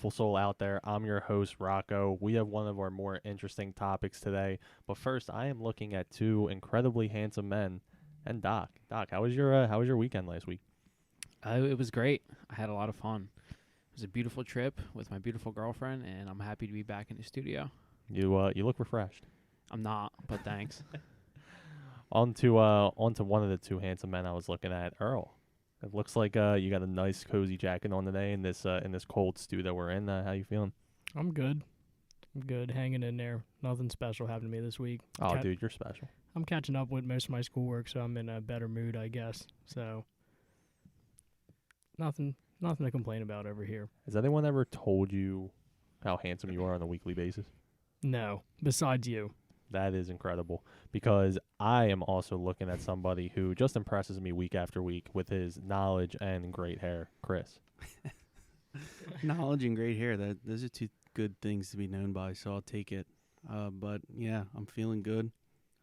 beautiful soul out there. I'm your host, Rocco. We have one of our more interesting topics today. But first, I am looking at two incredibly handsome men and Doc. Doc, how was your weekend last week? It was great. I had a lot of fun. It was a beautiful trip with my beautiful girlfriend, and I'm happy to be back in the studio. You look refreshed. I'm not, but thanks. On to one of the two handsome men I was looking at, Earl. It looks like you got a nice cozy jacket on today in this cold stew that we're in. How you feeling? I'm good. Hanging in there. Nothing special happened to me this week. Oh, dude, you're special. I'm catching up with most of my schoolwork, so I'm in a better mood, I guess. So nothing to complain about over here. Has anyone ever told you how handsome you are on a weekly basis? No, besides you. That is incredible, because I am also looking at somebody who just impresses me week after week with his knowledge and great hair, Chris. Knowledge and great hair, those are two good things to be known by, so I'll take it. But yeah, I'm feeling good.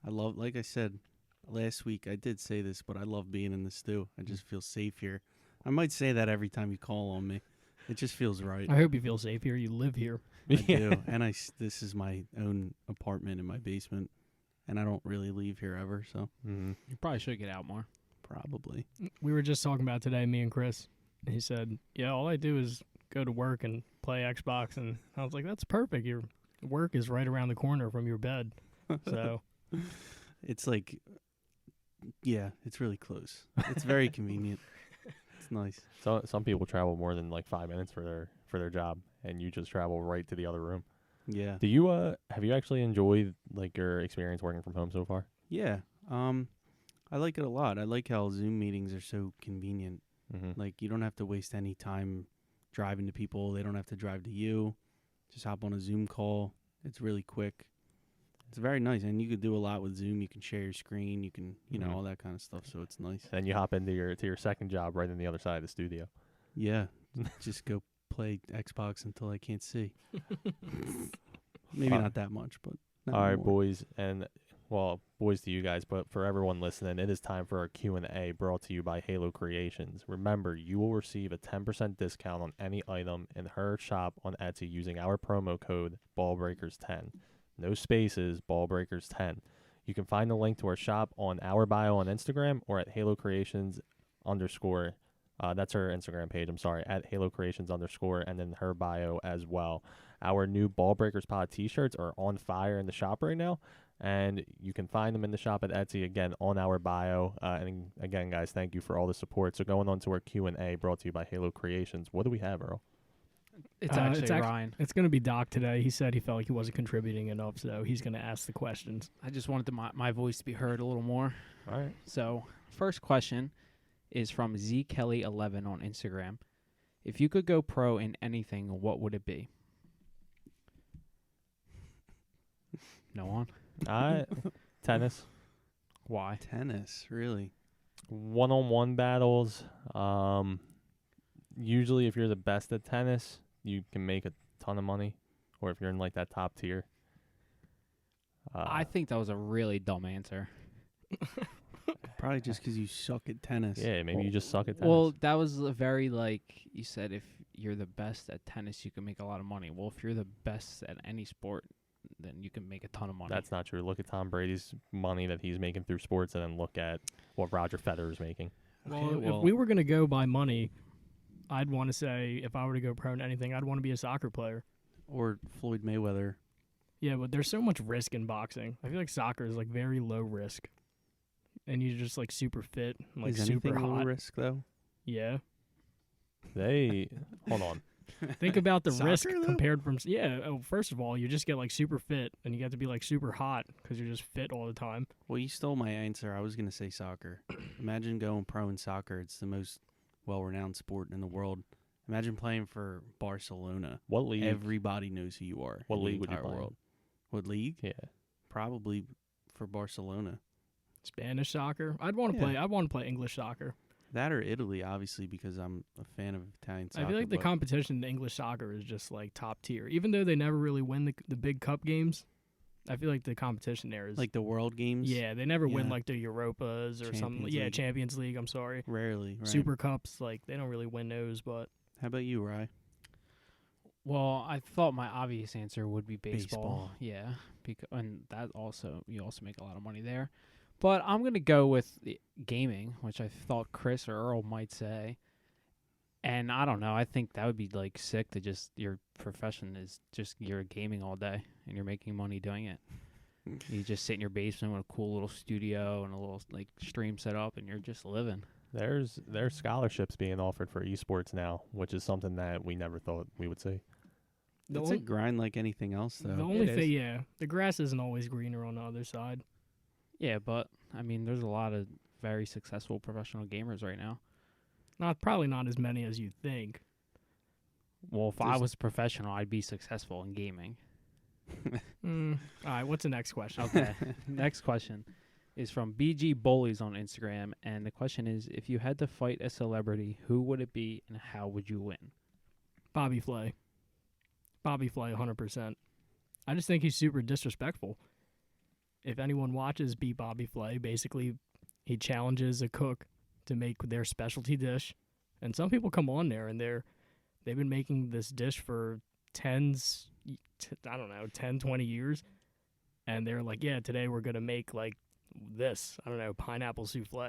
Like I said last week, I did say this, but I love being in the stew. I just feel safe here. I might say that every time you call on me. It just feels right. I hope you feel safe here. You live here. I do, and this is my own apartment in my basement, and I don't really leave here ever, so You probably should get out more. probably. We were just talking about today, me and Chris. And he said, yeah, all I do is go to work and play Xbox. And I was like, that's perfect. Your work is right around the corner from your bed. So It's like, yeah, it's really close. It's very convenient. It's nice. So some people travel more than like 5 minutes for their job, and you just travel right to the other room. Yeah. Do you have you actually enjoyed like your experience working from home so far? Yeah. I like it a lot. I like how Zoom meetings are so convenient. Mm-hmm. Like, you don't have to waste any time driving to people. They don't have to drive to you. Just hop on a Zoom call. It's really quick. It's very nice, and you could do a lot with Zoom. You can share your screen. You can, Mhm. all that kind of stuff. So it's nice. Then you hop into your second job right on the other side of the studio. Yeah. Just go play Xbox until I can't see. Maybe not that much, but not All right, anymore. boys, and well, boys to you guys, but for everyone listening, it is time for our Q&A brought to you by Halocreations. Remember, you will receive a 10% discount on any item in her shop on Etsy using our promo code BallBreakers10. No spaces, BallBreakers10. You can find the link to our shop on our bio on Instagram or at Halocreations_. That's her Instagram page, I'm sorry, at Halocreations_, and then her bio as well. Our new Ball Breakers Pod t-shirts are on fire in the shop right now, and you can find them in the shop at Etsy, again, on our bio. And again, guys, thank you for all the support. So going on to our Q&A brought to you by Halo Creations. What do we have, Earl? It's actually Ryan. It's going to be Doc today. He said he felt like he wasn't contributing enough, so he's going to ask the questions. I just wanted my voice to be heard a little more. All right. So, first question is from zkelly11 on Instagram. If you could go pro in anything, what would it be? No one? Tennis. Why? Tennis, really? One-on-one battles. Usually if you're the best at tennis, you can make a ton of money. Or if you're in like that top tier. I think that was a really dumb answer. Probably just because you suck at tennis. Yeah, maybe you just suck at tennis. Well, that was a very, you said if you're the best at tennis, you can make a lot of money. Well, if you're the best at any sport, then you can make a ton of money. That's not true. Look at Tom Brady's money that he's making through sports, and then look at what Roger Federer is making. Well, if we were going to go by money, I'd want to say if I were to go pro in anything, I'd want to be a soccer player. Or Floyd Mayweather. Yeah, but there's so much risk in boxing. I feel like soccer is like very low risk. And you're just like super fit, and, like Is super anything low hot. risk, though? Yeah. Hold on. Think about the risk Soccer, though? compared from first of all, you just get like super fit and you get to be like super hot because you're just fit all the time. Well, you stole my answer. I was going to say soccer. Imagine going pro in soccer. It's the most well-renowned sport in the world. Imagine playing for Barcelona. What league? Everybody knows who you are. What in the league would you entire play in? world. What league? Yeah. Probably for Barcelona. Spanish soccer. I'd want to Yeah. play. I want to play English soccer. That or Italy, obviously, because I'm a fan of Italian soccer. I feel like the but competition in English soccer is just like top tier. Even though they never really win the big cup games, I feel like the competition there is like the World Games. yeah, they never win Yeah. like the Europas or something. Champions Yeah, League. Champions League. I'm sorry, Rarely. Right. Super Cups. Like they don't really win those, but How about you, Rye? Well, I thought my obvious answer would be baseball. Baseball. Yeah, and that also you also make a lot of money there. But I'm gonna go with gaming, which I thought Chris or Earl might say. And I don't know. I think that would be like sick to just your profession is just you're gaming all day and you're making money doing it. You just sit in your basement with a cool little studio and a little like stream set up, and you're just living. There's scholarships being offered for esports now, which is something that we never thought we would see. The It's on- a grind like anything else, The though. only is. thing, yeah, the grass isn't always greener on the other side. Yeah, but I mean, there's a lot of very successful professional gamers right now. Probably not as many as you'd think. Well, if I There's- was a professional, I'd be successful in gaming. All right, what's the next question? Okay. Next question is from BG Bullies on Instagram, and the question is: if you had to fight a celebrity, who would it be, and how would you win? Bobby Flay. Bobby Flay, 100%. I just think he's super disrespectful. If anyone watches Beat Bobby Flay, basically he challenges a cook to make their specialty dish, and some people come on there and they've been making this dish for 10, 20 years, and they're like, yeah, today we're gonna make like this, I don't know, pineapple souffle.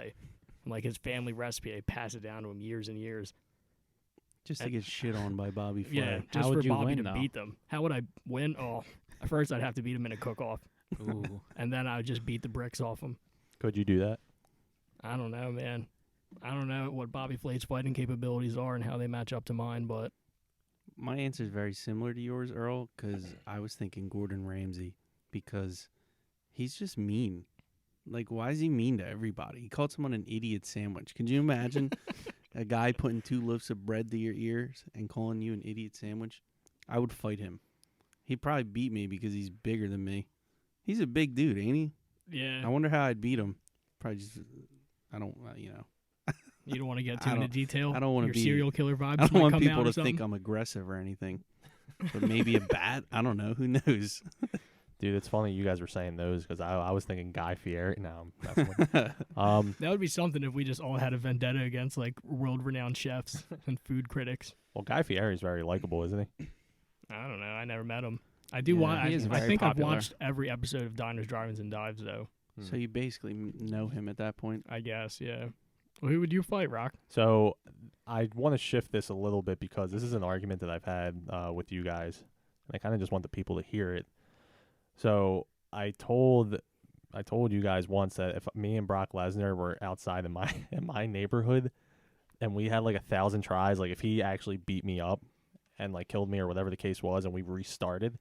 And like his family recipe, they pass it down to him years and years. Just to get shit on by Bobby Flay. Yeah, How just would for you Bobby win, to though? beat them. How would I win? Oh, first I'd have to beat him in a cook-off, Ooh. and then I would just beat the bricks off him. Could you do that? I don't know, man. I don't know what Bobby Flay's fighting capabilities are and how they match up to mine, but My answer is very similar to yours, Earl, because I was thinking Gordon Ramsay because he's just mean. Like, why is he mean to everybody? He called someone an idiot sandwich. Can you imagine a guy putting 2 loaves of bread to your ears and calling you an idiot sandwich? I would fight him. He'd probably beat me because he's bigger than me. He's a big dude, ain't he? yeah, I wonder how I'd beat him. Probably just, I don't, you don't want to get I too into don't- detail. I don't wanna Your be- serial killer vibes I don't might want come people out to or something. think I'm aggressive or anything. But maybe a bat? I don't know. Who knows? Dude, it's funny you guys were saying those because I was thinking Guy Fieri. No, I'm messing with you. That would be something if we just all had a vendetta against like world-renowned chefs and food critics. Well, Guy Fieri is very likable, isn't he? I don't know. I never met him. I do Yeah, want. he is I very think popular. I've watched every episode of Diners, Drive-ins, and Dives, though. So you basically know him at that point. I guess, yeah. Well, who would you fight, Rock? So I want to shift this a little bit because this is an argument that I've had with you guys, and I kind of just want the people to hear it. So I told you guys once that if me and Brock Lesnar were outside in my neighborhood, and we had like 1,000 tries, like if he actually beat me up and like killed me or whatever the case was, and we restarted,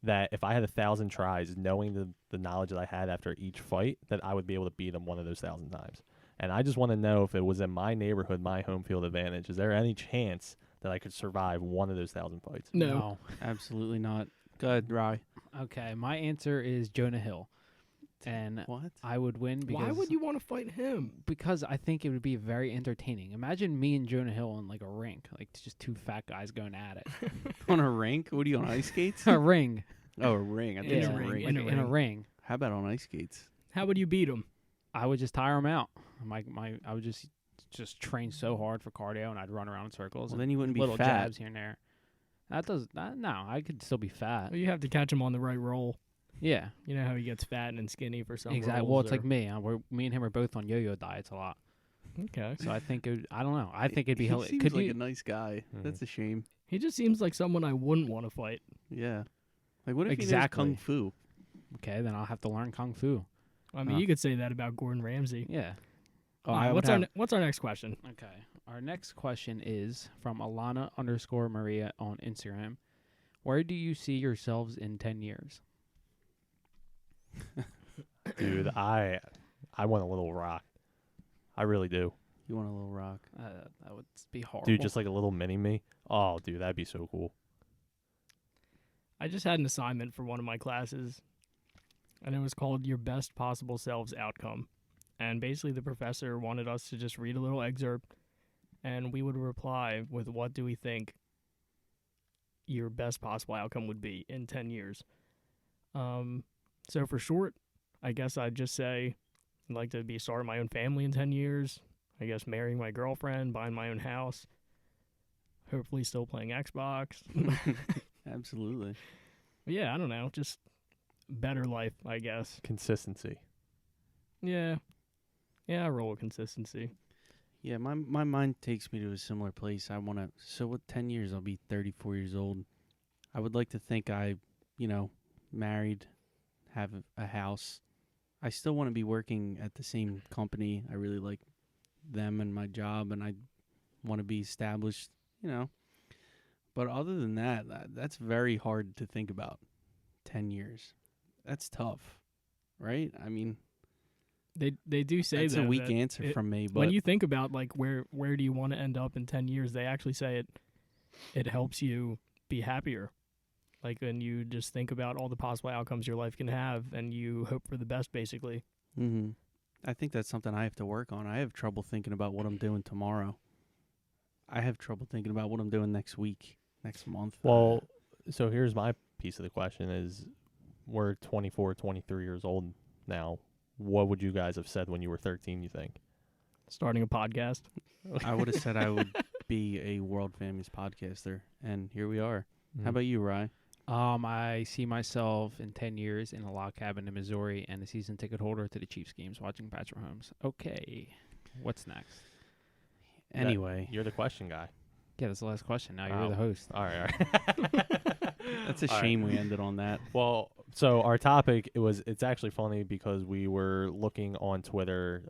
that if I had 1,000 tries, knowing the knowledge that I had after each fight, that I would be able to beat him one of those 1,000 times. And I just want to know if it was in my neighborhood, my home field advantage, is there any chance that I could survive one of those 1,000 fights? No. Absolutely not. Go ahead, Rye. Okay, my answer is Jonah Hill, and What? I would win because Why would you want to fight him? because I think it would be very entertaining. Imagine me and Jonah Hill in like a rink, like it's just 2 fat guys going at it. On a rink? What are you on ice skates? A ring. Oh, a ring. I think it's In a a ring, ring. in Like a in a ring. ring. How about on ice skates? How would you beat him? I would just tire him out. I would just train so hard for cardio, and I'd run around in circles. Well, and then you wouldn't be little fat. jabs here and there. No, I could still be fat. Well, you have to catch him on the right roll. Yeah, You know how he gets fat and skinny for some exactly. rolls Well, it's or- like me. Me and him are both on yo-yo diets a lot, Okay. so I think I don't know. I think it'd be He hilarious. seems Could like you? a nice guy. Mhm. That's a shame. He just seems like someone I wouldn't want to fight. Yeah. Like, what if he knows Exactly. kung fu? Okay, then I'll have to learn kung fu. I mean, you could say that about Gordon Ramsay. Yeah. All right, what's our next question? Okay. Our next question is from Alana_Maria on Instagram. Where do you see yourselves in 10 years? Dude, I want a little rock. I really do. You want a little rock? That would be horrible. Dude, just like a little mini me. Oh, dude, that'd be so cool. I just had an assignment for one of my classes, and it was called Your Best Possible Selves Outcome. And basically, the professor wanted us to just read a little excerpt, and we would reply with what do we think your best possible outcome would be in 10 years. So for short, I guess I'd just say I'd like to be starting my own family in 10 years. I guess marrying my girlfriend, buying my own house. hopefully still playing Xbox. Absolutely. Yeah, I don't know, just better life, I guess. Consistency. Yeah, I roll with consistency. Yeah, my mind takes me to a similar place. I want to. So, with 10 years, I'll be 34 years old. I would like to think I, married, have a house. I still want to be working at the same company. I really like them and my job, and I want to be established, But other than that, that's very hard to think about. 10 years. That's tough, right? I mean, They do say that's that a weak that answer from me, but when you think about like where do you want to end up in 10 years, they actually say it helps you be happier. Like when you just think about all the possible outcomes your life can have and you hope for the best, basically. I think that's something I have to work on. I have trouble thinking about what I'm doing tomorrow. I have trouble thinking about what I'm doing next week, next month. Well, so here's my piece of the question is, we're 24, 23 years old now. What would you guys have said when you were 13, you think? Starting a podcast. I would have said I would be a world famous podcaster, and here we are. How about you, Rye? I see myself in 10 years in a log cabin in Missouri and a season ticket holder to the Chiefs games watching Patrick Mahomes. Okay, what's next? Anyway, You're the question guy. Yeah, that's the last question. Now you're the host. All right. that's a shame we ended on that. Well, so our topic, it's actually funny because we were looking on Twitter,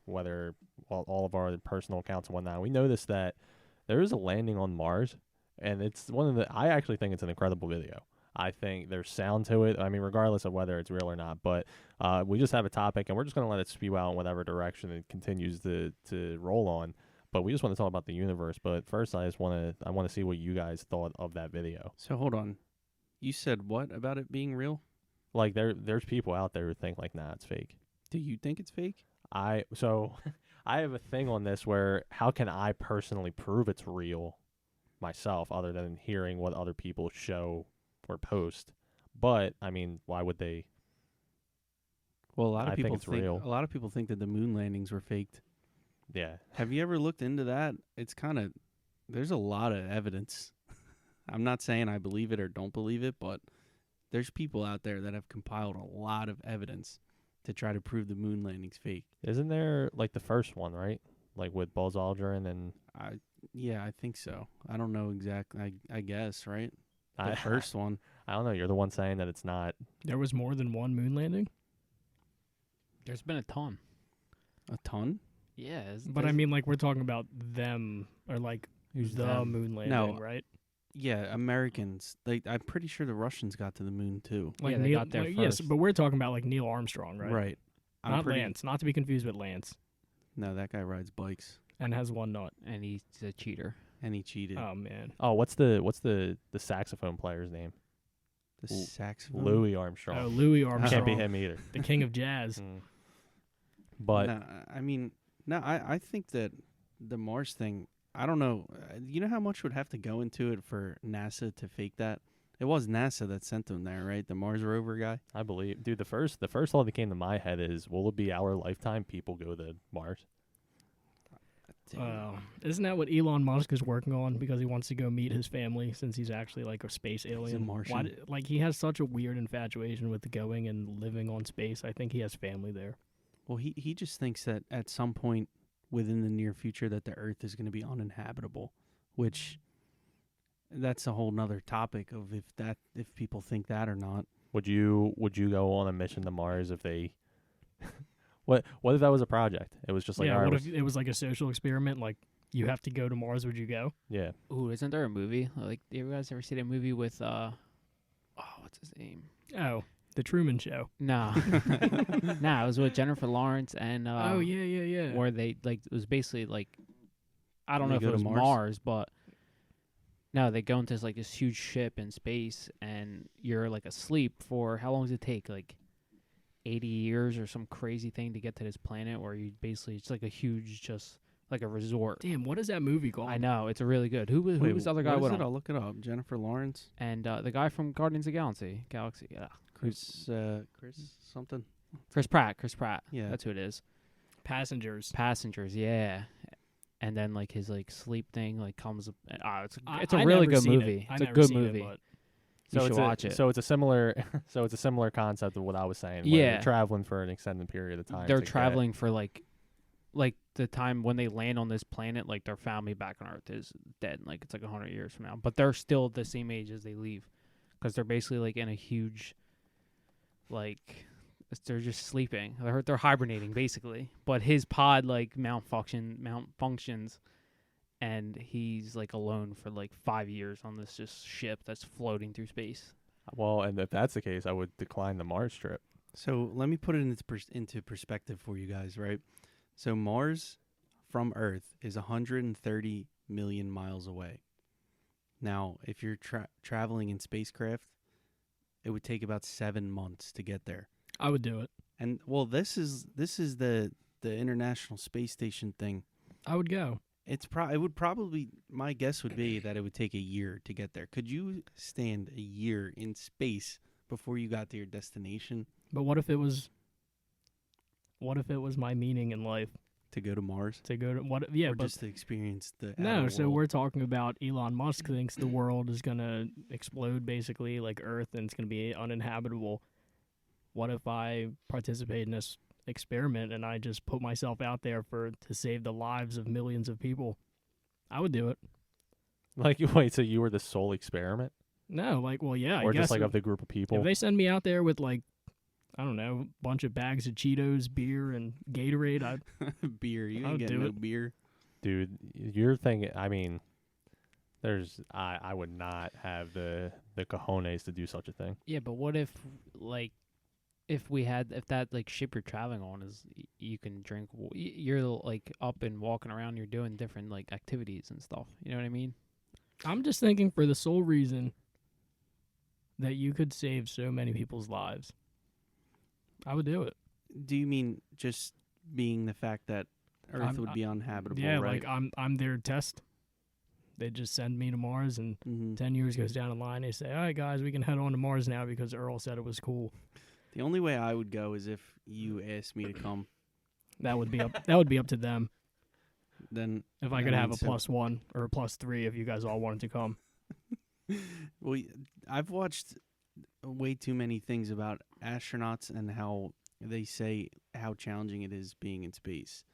whether all of our personal accounts and whatnot. We noticed that there is a landing on Mars, and it's I actually think it's an incredible video. I think there's sound to it. I mean, regardless of whether it's real or not, but we just have a topic, and we're just going to let it spew out in whatever direction it continues to roll on. But we just want to talk about the universe. But first, I want to see what you guys thought of that video. So hold on. You said what about it being real? Like there's people out there who think like, nah, it's fake. Do you think it's fake? I have a thing on this where how can I personally prove it's real myself other than hearing what other people show or post? But I mean, why would they? Well, a lot of I people think it's real. A lot of people think that the moon landings were faked. Yeah. Have you ever looked into that? It's there's a lot of evidence. I'm not saying I believe it or don't believe it, but there's people out there that have compiled a lot of evidence to try to prove the moon landing's fake. Isn't there like the first one, right? Like with Buzz Aldrin and I think so. I don't know exactly. I guess, right? I- The first one. I don't know. You're the one saying that it's not. There was more than one moon landing? There's been a ton. A ton? Yeah. But I mean, like, we're talking about them, or like Who's the them? moon landing, No. right? Yeah, Americans. I'm pretty sure the Russians got to the moon too. Like Yeah, they Neil, got there yes, first. but we're talking about like Neil Armstrong, right? Right. Not Lance, not to be confused with Lance, No, that guy rides bikes and has one nut. And he's a cheater. and he cheated. Oh man, Oh, what's the saxophone player's name? The L- saxophone. Louis Armstrong. oh Louis Armstrong, Can't be him either. the king of jazz. Mm. But I think that the Mars thing, I don't know. You know how much would have to go into it for NASA to fake that? It was NASA that sent them there, right? The Mars rover guy. I believe, dude, the first thought that came to my head is, will it be our lifetime people go to Mars? Isn't that what Elon Musk is working on? Because he wants to go meet his family, since he's actually like a space alien. Martian. Like he has such a weird infatuation with going and living on space. I think he has family there. Well, he just thinks that at some point within the near future that the Earth is going to be uninhabitable, which that's a whole nother topic of if people think that or not. Would you go on a mission to Mars if they? What if that was a project? It was just like, all right, what if it was like a social experiment? Like you have to go to Mars. Would you go? yeah. Ooh, isn't there a movie? Like, you guys ever see that movie with what's his name? Oh, The Truman Show. No, no, it was with Jennifer Lawrence and Oh yeah. where they like it was basically like I don't They know if go it to was Mars? Mars, but no, they go into this huge ship in space, and you're like asleep for how long does it take? Like 80 years or some crazy thing to get to this planet, where you basically it's like a huge just like a resort. Damn, what is that movie called? I know, it's a really good. Who was the other guy what with is it? him? I'll look it up. Jennifer Lawrence, And the guy from Guardians of the Galaxy. Yeah. Chris something. Chris Pratt. Yeah. That's who it is. Passengers. Passengers, yeah. and then like his like sleep thing like comes. It's I a really never good seen movie. It. It's a never good seen movie. It, but You should watch it. So it's a similar so it's a similar concept of what I was saying. Where Yeah. they're traveling for an extended period of time. They're to get- traveling for like the time when they land on this planet, like their family back on Earth is dead. Like it's like 100 years from now, but they're still the same age as they leave, because they're basically like in a huge, like they're just sleeping. They're hibernating basically. But his pod like malfunctions, and he's like alone for like 5 years on this just ship that's floating through space. Well, and if that's the case, I would decline the Mars trip. So let me put it into perspective for you guys, right? So Mars from Earth is 130 million miles away. Now, if you're traveling in spacecraft, it would take about 7 months to get there. I would do it. And well, this is the International Space Station thing. I would go. It would probably, my guess would be that it would take a year to get there. Could you stand a year in space before you got to your destination? But what if it was my meaning in life To go to Mars? to go to what? Yeah, Or but just to experience the no. outer So world? we're talking about Elon Musk thinks the world is gonna explode basically like Earth, and it's gonna be uninhabitable. What if I participate in this experiment and I just put myself out there to save the lives of millions of people? I would do it. Like, wait, so you were the sole experiment, No, like, well, yeah, or I guess just like of the group of people? if they send me out there with like, I don't know, a bunch of bags of Cheetos, beer, and Gatorade, beer. You I'll ain't getting do no it. beer. Dude, you're thinking. I mean, I would not have the cojones to do such a thing. Yeah, but what if like if that like ship you're traveling on is you can drink, you're like up and walking around, you're doing different like activities and stuff. You know what I mean? I'm just thinking for the sole reason that you could save so many people's lives. I would do it. Do you mean just being the fact that Earth I'm- would be uninhabitable, Yeah, right? like I'm their test. They just send me to Mars, and Mhm. 10 years goes down the line. They say, all right, guys, we can head on to Mars now because Earl said it was cool. The only way I would go is if you asked me to come. That would be up. That would be up to them. Then, If I I could have mean, a so- +1 or a +3, if you guys all wanted to come. well, I've watched way too many things about astronauts and how they say how challenging it is being in space,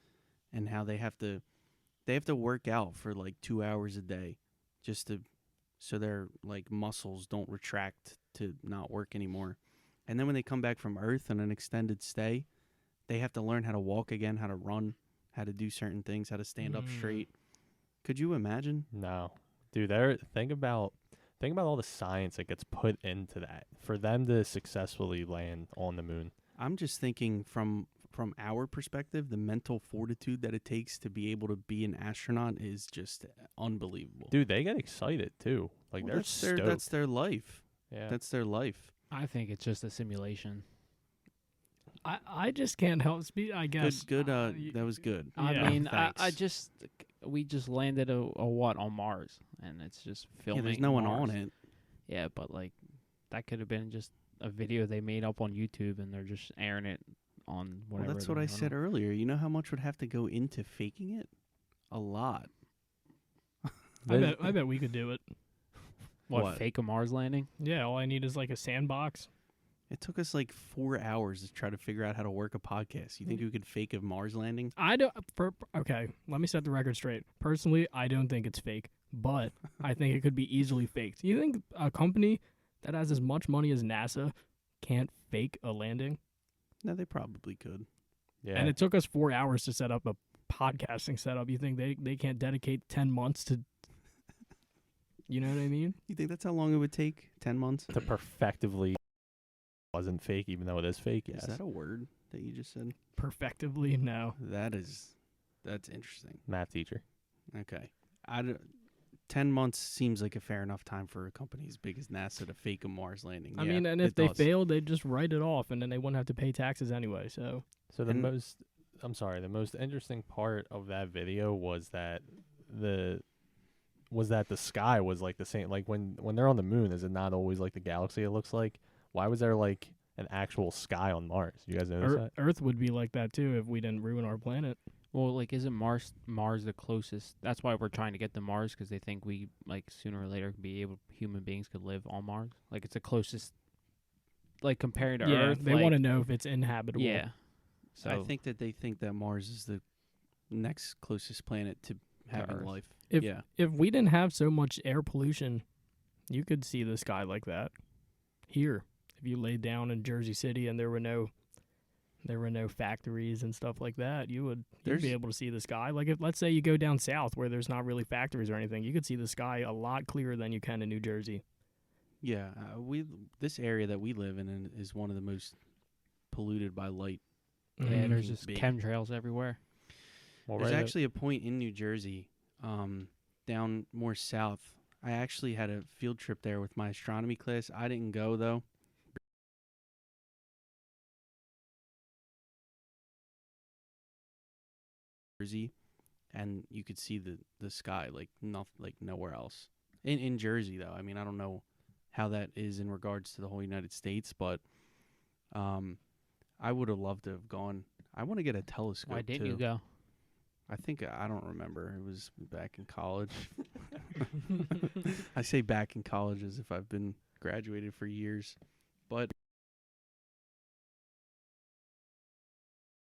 and how they have to work out for like 2 hours a day, so their like muscles don't retract to not work anymore. And then when they come back from Earth on an extended stay, they have to learn how to walk again, how to run, how to do certain things, how to stand up straight. Could you imagine? No, dude. Think about all the science that gets put into that for them to successfully land on the moon. I'm just thinking from our perspective, the mental fortitude that it takes to be able to be an astronaut is just unbelievable. Dude, they get excited too. Like Well, they're stoked. that's their life. Yeah. That's their life. I think it's just a simulation. I just can't help speak. I guess. Good. That was good. I Yeah. mean, I Thanks. we just landed a what on Mars, and it's just Yeah, filming. there's no one Mars. on it. Yeah, but like that could have been just a video they made up on YouTube, and they're just airing it on Well, whatever. that's what I said earlier. You know how much would have to go into faking it? A lot. I bet we could do it. What, fake a Mars landing? Yeah, all I need is like a sandbox. It took us like 4 hours to try to figure out how to work a podcast. You think we could fake a Mars landing? I don't. Okay, let me set the record straight. Personally, I don't think it's fake, but I think it could be easily faked. You think a company that has as much money as NASA can't fake a landing? No, they probably could. Yeah. And it took us 4 hours to set up a podcasting setup. You think they can't dedicate 10 months to? You know what I mean? You think that's how long it would take? 10 months? to perfectively wasn't fake, even though it is fake. Yes. Is that a word that you just said? Perfectively, no. That's interesting. Math teacher. Okay. 10 months seems like a fair enough time for a company as big as NASA to fake a Mars landing. I Yeah, mean, and if it they does. failed, they'd just write it off, and then they wouldn't have to pay taxes anyway. So So And- the most interesting part of that video was that the sky was like the same. Like when they're on the moon, is it not always like the galaxy? It looks like. Why was there like an actual sky on Mars? You guys notice that? Earth would be like that too if we didn't ruin our planet. Well, like, isn't Mars the closest? That's why we're trying to get to Mars, because they think we, like, sooner or later human beings could live on Mars. Like, it's the closest, like, compared to Yeah, Earth. they like, want to know if it's inhabitable. Yeah. So I think that they think that Mars is the next closest planet to having Earth. life. If yeah. if we didn't have so much air pollution, you could see the sky like that here. If you laid down in Jersey City and there were no factories and stuff like that, you'd There's- be able to see the sky. Like, if let's say you go down south where there's not really factories or anything, you could see the sky a lot clearer than you can in New Jersey. Yeah, this area that we live in is one of the most polluted by light. yeah, Mhm. there's just Big. chemtrails everywhere. Well, There's right at- actually a point in New Jersey, down more south. I actually had a field trip there with my astronomy class. I didn't go though. Jersey, and you could see the sky like nowhere else. In Jersey though, I mean, I don't know how that is in regards to the whole United States, but I would have loved to have gone. I want to get a telescope. Why didn't too. you go? I don't remember. It was back in college. I say back in college as if I've been graduated for years, but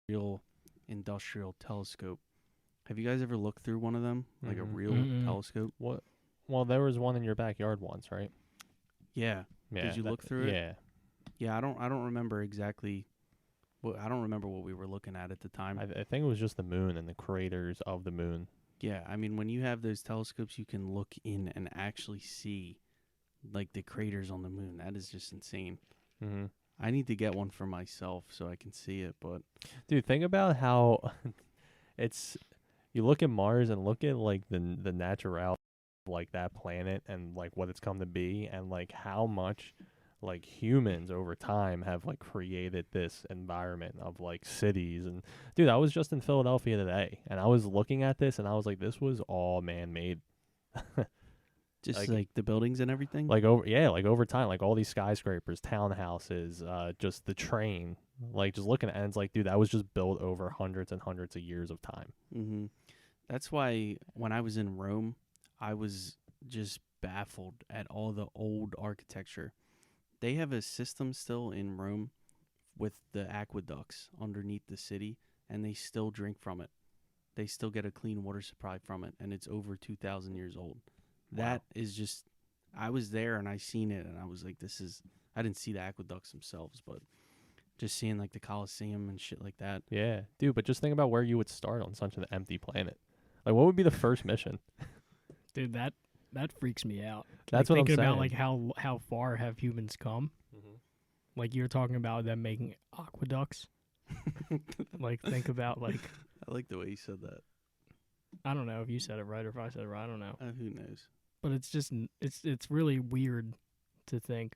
real industrial telescope. Have you guys ever looked through one of them, like a Mhm. real Mm-mm. telescope? What? Well, there was one in your backyard once, right? Yeah, Yeah. you look through it? Yeah. yeah. I don't remember exactly. I don't remember what we were looking at the time. I think it was just the moon and the craters of the moon. Yeah, I mean, when you have those telescopes, you can look in and actually see, like, the craters on the moon. That is just insane. Mm-hmm. I need to get one for myself so I can see it, but Dude, think about how it's. You look at Mars and look at like the natural of like that planet and like what it's come to be and like how much like humans over time have like created this environment of like cities. And dude, I was just in Philadelphia today and I was looking at this and I was like, this was all man made. just Like- like the buildings and everything. Like over time, like all these skyscrapers, townhouses, just the train, like just looking at it, and it's like, dude, that was just built over hundreds and hundreds of years of time. Mm-hmm. That's why when I was in Rome, I was just baffled at all the old architecture. They have a system still in Rome with the aqueducts underneath the city, and they still drink from it. They still get a clean water supply from it, and it's over 2,000 years old. That is just, I was there and I seen it, and I was like, I didn't see the aqueducts themselves, but just seeing like the Colosseum and shit like that. Yeah, dude, but just think about where you would start on such an empty planet. Like, what would be the first mission? Dude, that freaks me out. That's like, what I'm thinking saying. about like how far have humans come? Like, you're talking about them making aqueducts. Like, think about like, I like the way you said that. I don't know if you said it right or if I said it right. I don't know. Who knows? But it's just it's really weird to think.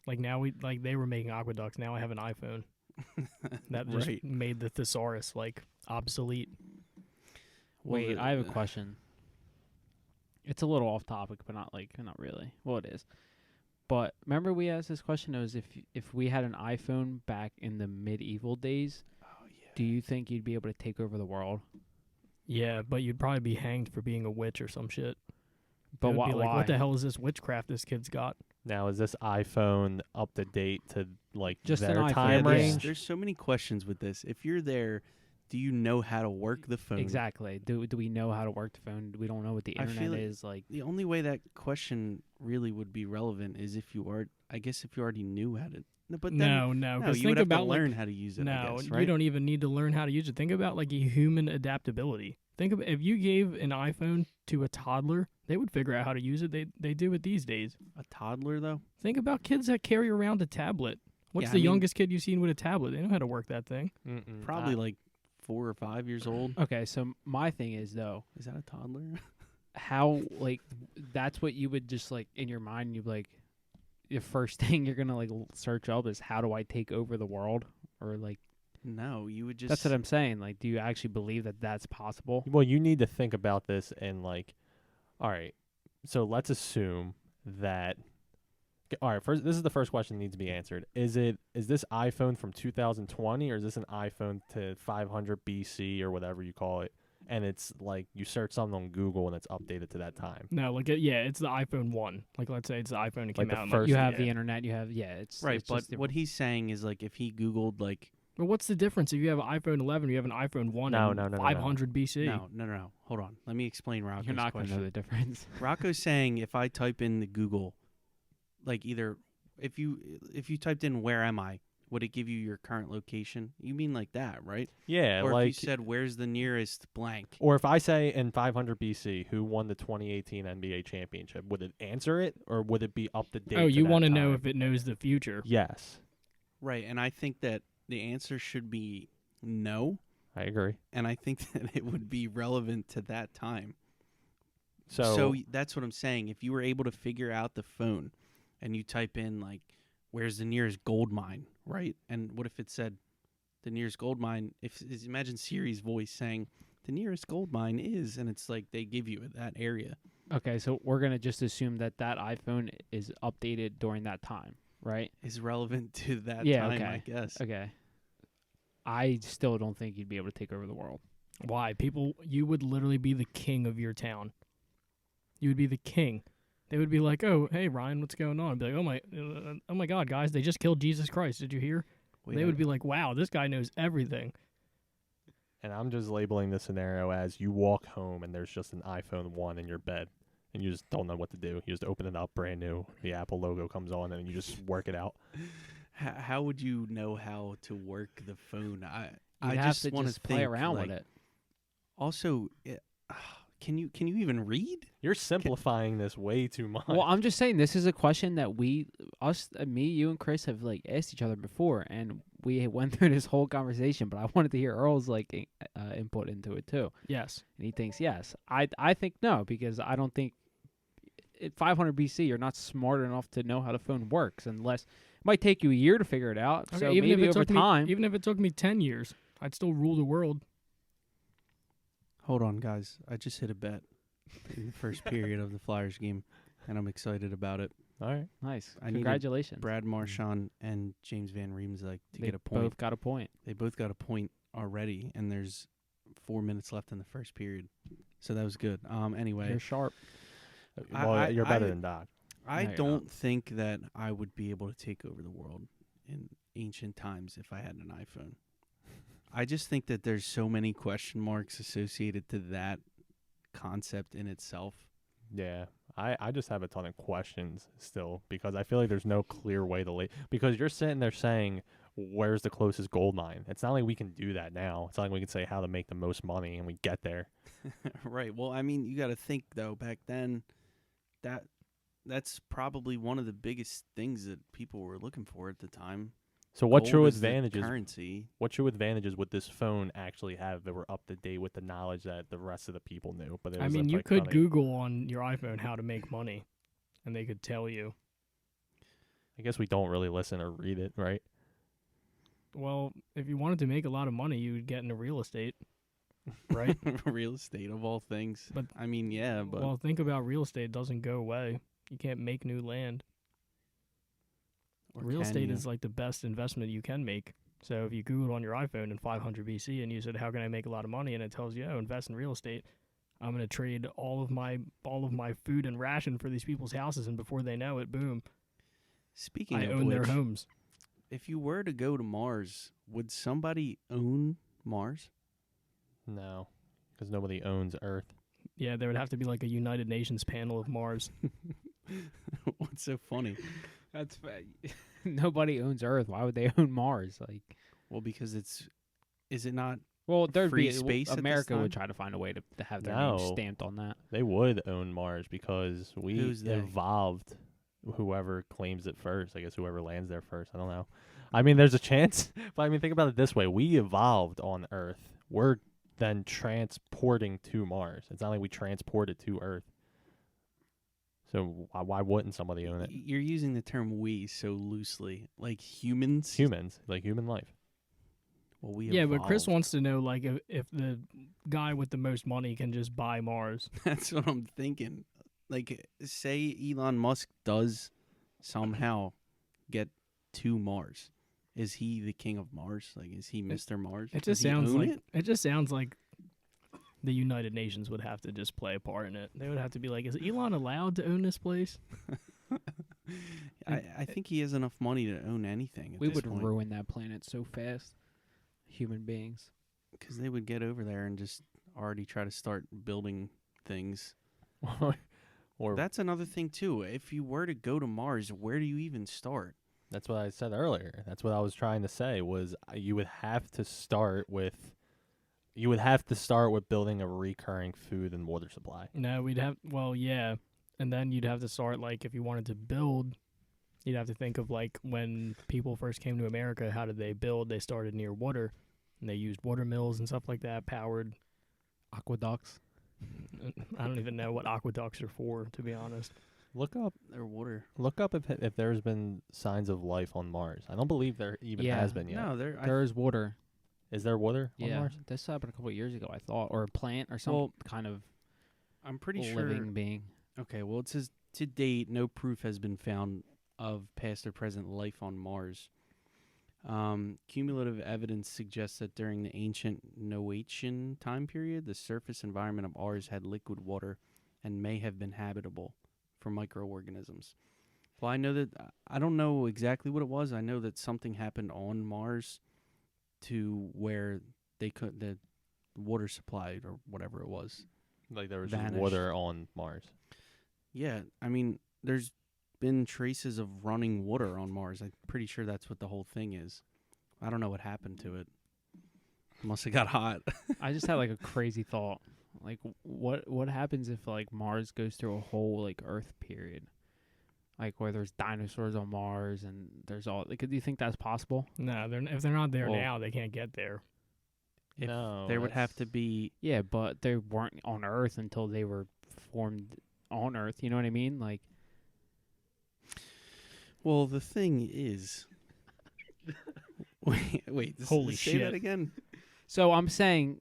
Like, now they were making aqueducts. Now I have an iPhone that just Right. made the thesaurus like obsolete. Wait, I have a question. It's a little off topic, but not really. Well, it is. But remember we asked this question, it was if we had an iPhone back in the medieval days, Oh yeah. do you think you'd be able to take over the world? Yeah, but you'd probably be hanged for being a witch or some shit. But It would why? be like, what the hell is this witchcraft this kid's got? Now, is this iPhone up to date to like Just an their iPhone. time Yeah, range? There's so many questions with this. If you're there, do you know how to work the phone? Exactly. Do we know how to work the phone? We don't know what the I feel internet like is like. The only way that question really would be relevant is if you already knew how to. No, but then, No, no, because you would think have about to learn like, how to use it. no, I guess, you right? don't even need to learn how to use it. Think about like a human adaptability. Think of if you gave an iPhone to a toddler, they would figure out how to use it. They do it these days. A toddler though. Think about kids that carry around a tablet. What's Yeah, the I mean- youngest kid you've seen with a tablet? They know how to work that thing. Probably like 4 or 5 years old. Okay, so my thing is though, Is that a toddler? how like that's what you would just like in your mind. You'd be like, the first thing you're gonna like search up is how do I take over the world, or like No, you would just. that's what I'm saying. Like, do you actually believe that that's possible? Well, you need to think about this and like, all right, so let's assume that, All right, first, this is the first question that needs to be answered. Is this iPhone from 2020 or is this an iPhone to 500 BC or whatever you call it? And it's like you search something on Google and it's updated to that time. No, like it's the iPhone 1. Like let's say it's the iPhone that Like came the out. in, first- You have yeah. the internet. You have it's Right, it's but just what he's saying is like if he Googled like But what's the difference if you have an iPhone 11 or you have an iPhone 1 No, and no, no, no, no. 500 BC? no, hold on. Let me explain Rocco's you're not going to question. know the difference. Rocco's saying if I type in the Google, like either if you typed in where am I, would it give you your current location? You mean like that, right? Yeah, Or like if you said where's the nearest blank? or if I say in 500 BC who won the 2018 NBA championship, would it answer it or would it be up to date? Oh, you want to know if it knows the future. Yes, Right, and I think that the answer should be no, I agree. and I think that it would be relevant to that time. So That's what I'm saying. If you were able to figure out the phone and you type in like where's the nearest gold mine, right? And what if it said the nearest gold mine? Imagine Siri's voice saying the nearest gold mine is, and it's like they give you that area. Okay, so we're gonna just assume that iPhone is updated during that time, right? Is relevant to that Yeah, time, okay. I guess. Okay. I still don't think you'd be able to take over the world. Why? You would literally be the king of your town. You would be the king. They would be like, "Oh, hey Ryan, what's going on?" I'd be like, "Oh my God, guys, they just killed Jesus Christ. Did you hear?" Wait, They would be like, "Wow, this guy knows everything." and I'm just labeling this scenario as you walk home and there's just an iPhone 1 in your bed and you just don't know what to do. You just open it up, brand new. The Apple logo comes on and you just work it out. How would you know how to work the phone? I You'd have just to want to just play around with it. Also, can you even read? You're simplifying this way too much. Well, I'm just saying this is a question that me, you, and Chris have like asked each other before, and we went through this whole conversation. But I wanted to hear Earl's like input into it too, Yes. and he thinks yes. I think no because I don't think at 500 BC you're not smart enough to know how the phone works unless it might take you a year to figure it out. Okay, So even maybe if it over took time. me, even if it took me 10 years, I'd still rule the world. Hold on, guys. I just hit a bet in the first period of the Flyers game, and I'm excited about it. All right. Nice. I needed Congratulations. Brad Marchand and James Van Riemsdyk to They get a point. both got a point. They both got a point already, and there's 4 minutes left in the first period. So that was good. Anyway, You're sharp. Well, you're better than Doc. I No, you're don't think that I would be able to take over the world in ancient times if I had an iPhone. I just think that there's so many question marks associated to that concept in itself. Yeah. I just have a ton of questions still because I feel like there's no clear way to because you're sitting there saying where's the closest gold mine. It's not like we can do that now. It's not like we can say how to make the most money and we get there. Right. Well, I mean, you got to think though. Back then, that's probably one of the biggest things that people were looking for at the time. So what Gold true is the advantages currency. what true advantages would this phone actually have that were up to date with the knowledge that the rest of the people knew? But it I was mean, you like could kinda- Google on your iPhone how to make money, and they could tell you. I guess we don't really listen or read it, right? Well, if you wanted to make a lot of money, you would get into real estate, right? Real estate of all things. But- I mean, yeah, but Well, think about real estate. It doesn't go away. You can't make new land. or Real can estate you? is like the best investment you can make. So if you Googled on your iPhone in 500 BC and you said, "How can I make a lot of money?" and it tells you, "Oh, invest in real estate," I'm going to trade all of my food and ration for these people's houses, and before they know it, boom, Speaking I of own their which, homes. if you were to go to Mars, would somebody own Mars? No, because nobody owns Earth. Yeah, there would have to be like a United Nations panel of Mars. What's so funny? That's nobody owns Earth. Why would they own Mars? Like, Well, because is it not? well, there'd Free be space at this America would time? try to find a way to have their No. name stamped on that. They would own Mars because we Who's they? evolved. Whoever claims it first, I guess whoever lands there first. I don't know. I mean, there's a chance, but I mean, think about it this way: we evolved on Earth. We're then transporting to Mars. It's not like we transported to Earth. So why wouldn't somebody own it? You're using the term "we" so loosely, like humans. Humans, like human life. Well, we Yeah, but Chris evolved. wants to know like if the guy with the most money can just buy Mars. That's what I'm thinking. Like, say Elon Musk does somehow get to Mars? Is he the king of Mars? Like, is he Mr. Mars? It Does just he sounds own like it? it just sounds like the United Nations would have to just play a part in it. They would have to be like, is Elon allowed to own this place? I think he has enough money to own anything at We this would point. ruin that planet so fast. Human beings. Because they would get over there and just already try to start building things. Or That's another thing, too. If you were to go to Mars, where do you even start? that's what I said earlier. That's what I was trying to say was you would have to start with building a recurring food and water supply. No, we'd have. Well, yeah, and then you'd have to start like if you wanted to build, you'd have to think of like when people first came to America. How did they build? They started near water, and they used water mills and stuff like that. Powered. Aqueducts. I don't even know what aqueducts are for, to be honest. Look up Their water. if there's been signs of life on Mars. I don't believe there even Yeah. has been yet. No, There is water. Is there water on Yeah, Mars? this happened a couple of years ago, I thought, or a plant or some Well, kind of I'm pretty sure. living being. Okay, well, it says to date, no proof has been found of past or present life on Mars. Cumulative evidence suggests that during the ancient Noachian time period, the surface environment of Mars had liquid water and may have been habitable for microorganisms. Well, I know that I don't know exactly what it was. I know that something happened on Mars to where the water supply or whatever it was. Like there was just Vanished. water on Mars. Yeah, I mean, there's been traces of running water on Mars. I'm pretty sure that's what the whole thing is. I don't know what happened to it. Must have got hot. I just had like a crazy thought. Like, what happens if like Mars goes through a whole like Earth period, like where there's dinosaurs on Mars and there's all. Like, do you think that's possible? No, if they're not there Well- now, they can't get there. If No, there would have that's- to be. Yeah, but they weren't on Earth until they were formed on Earth. You know what I mean? Like, Well, the thing is. wait. Holy say shit. that again. so I'm saying,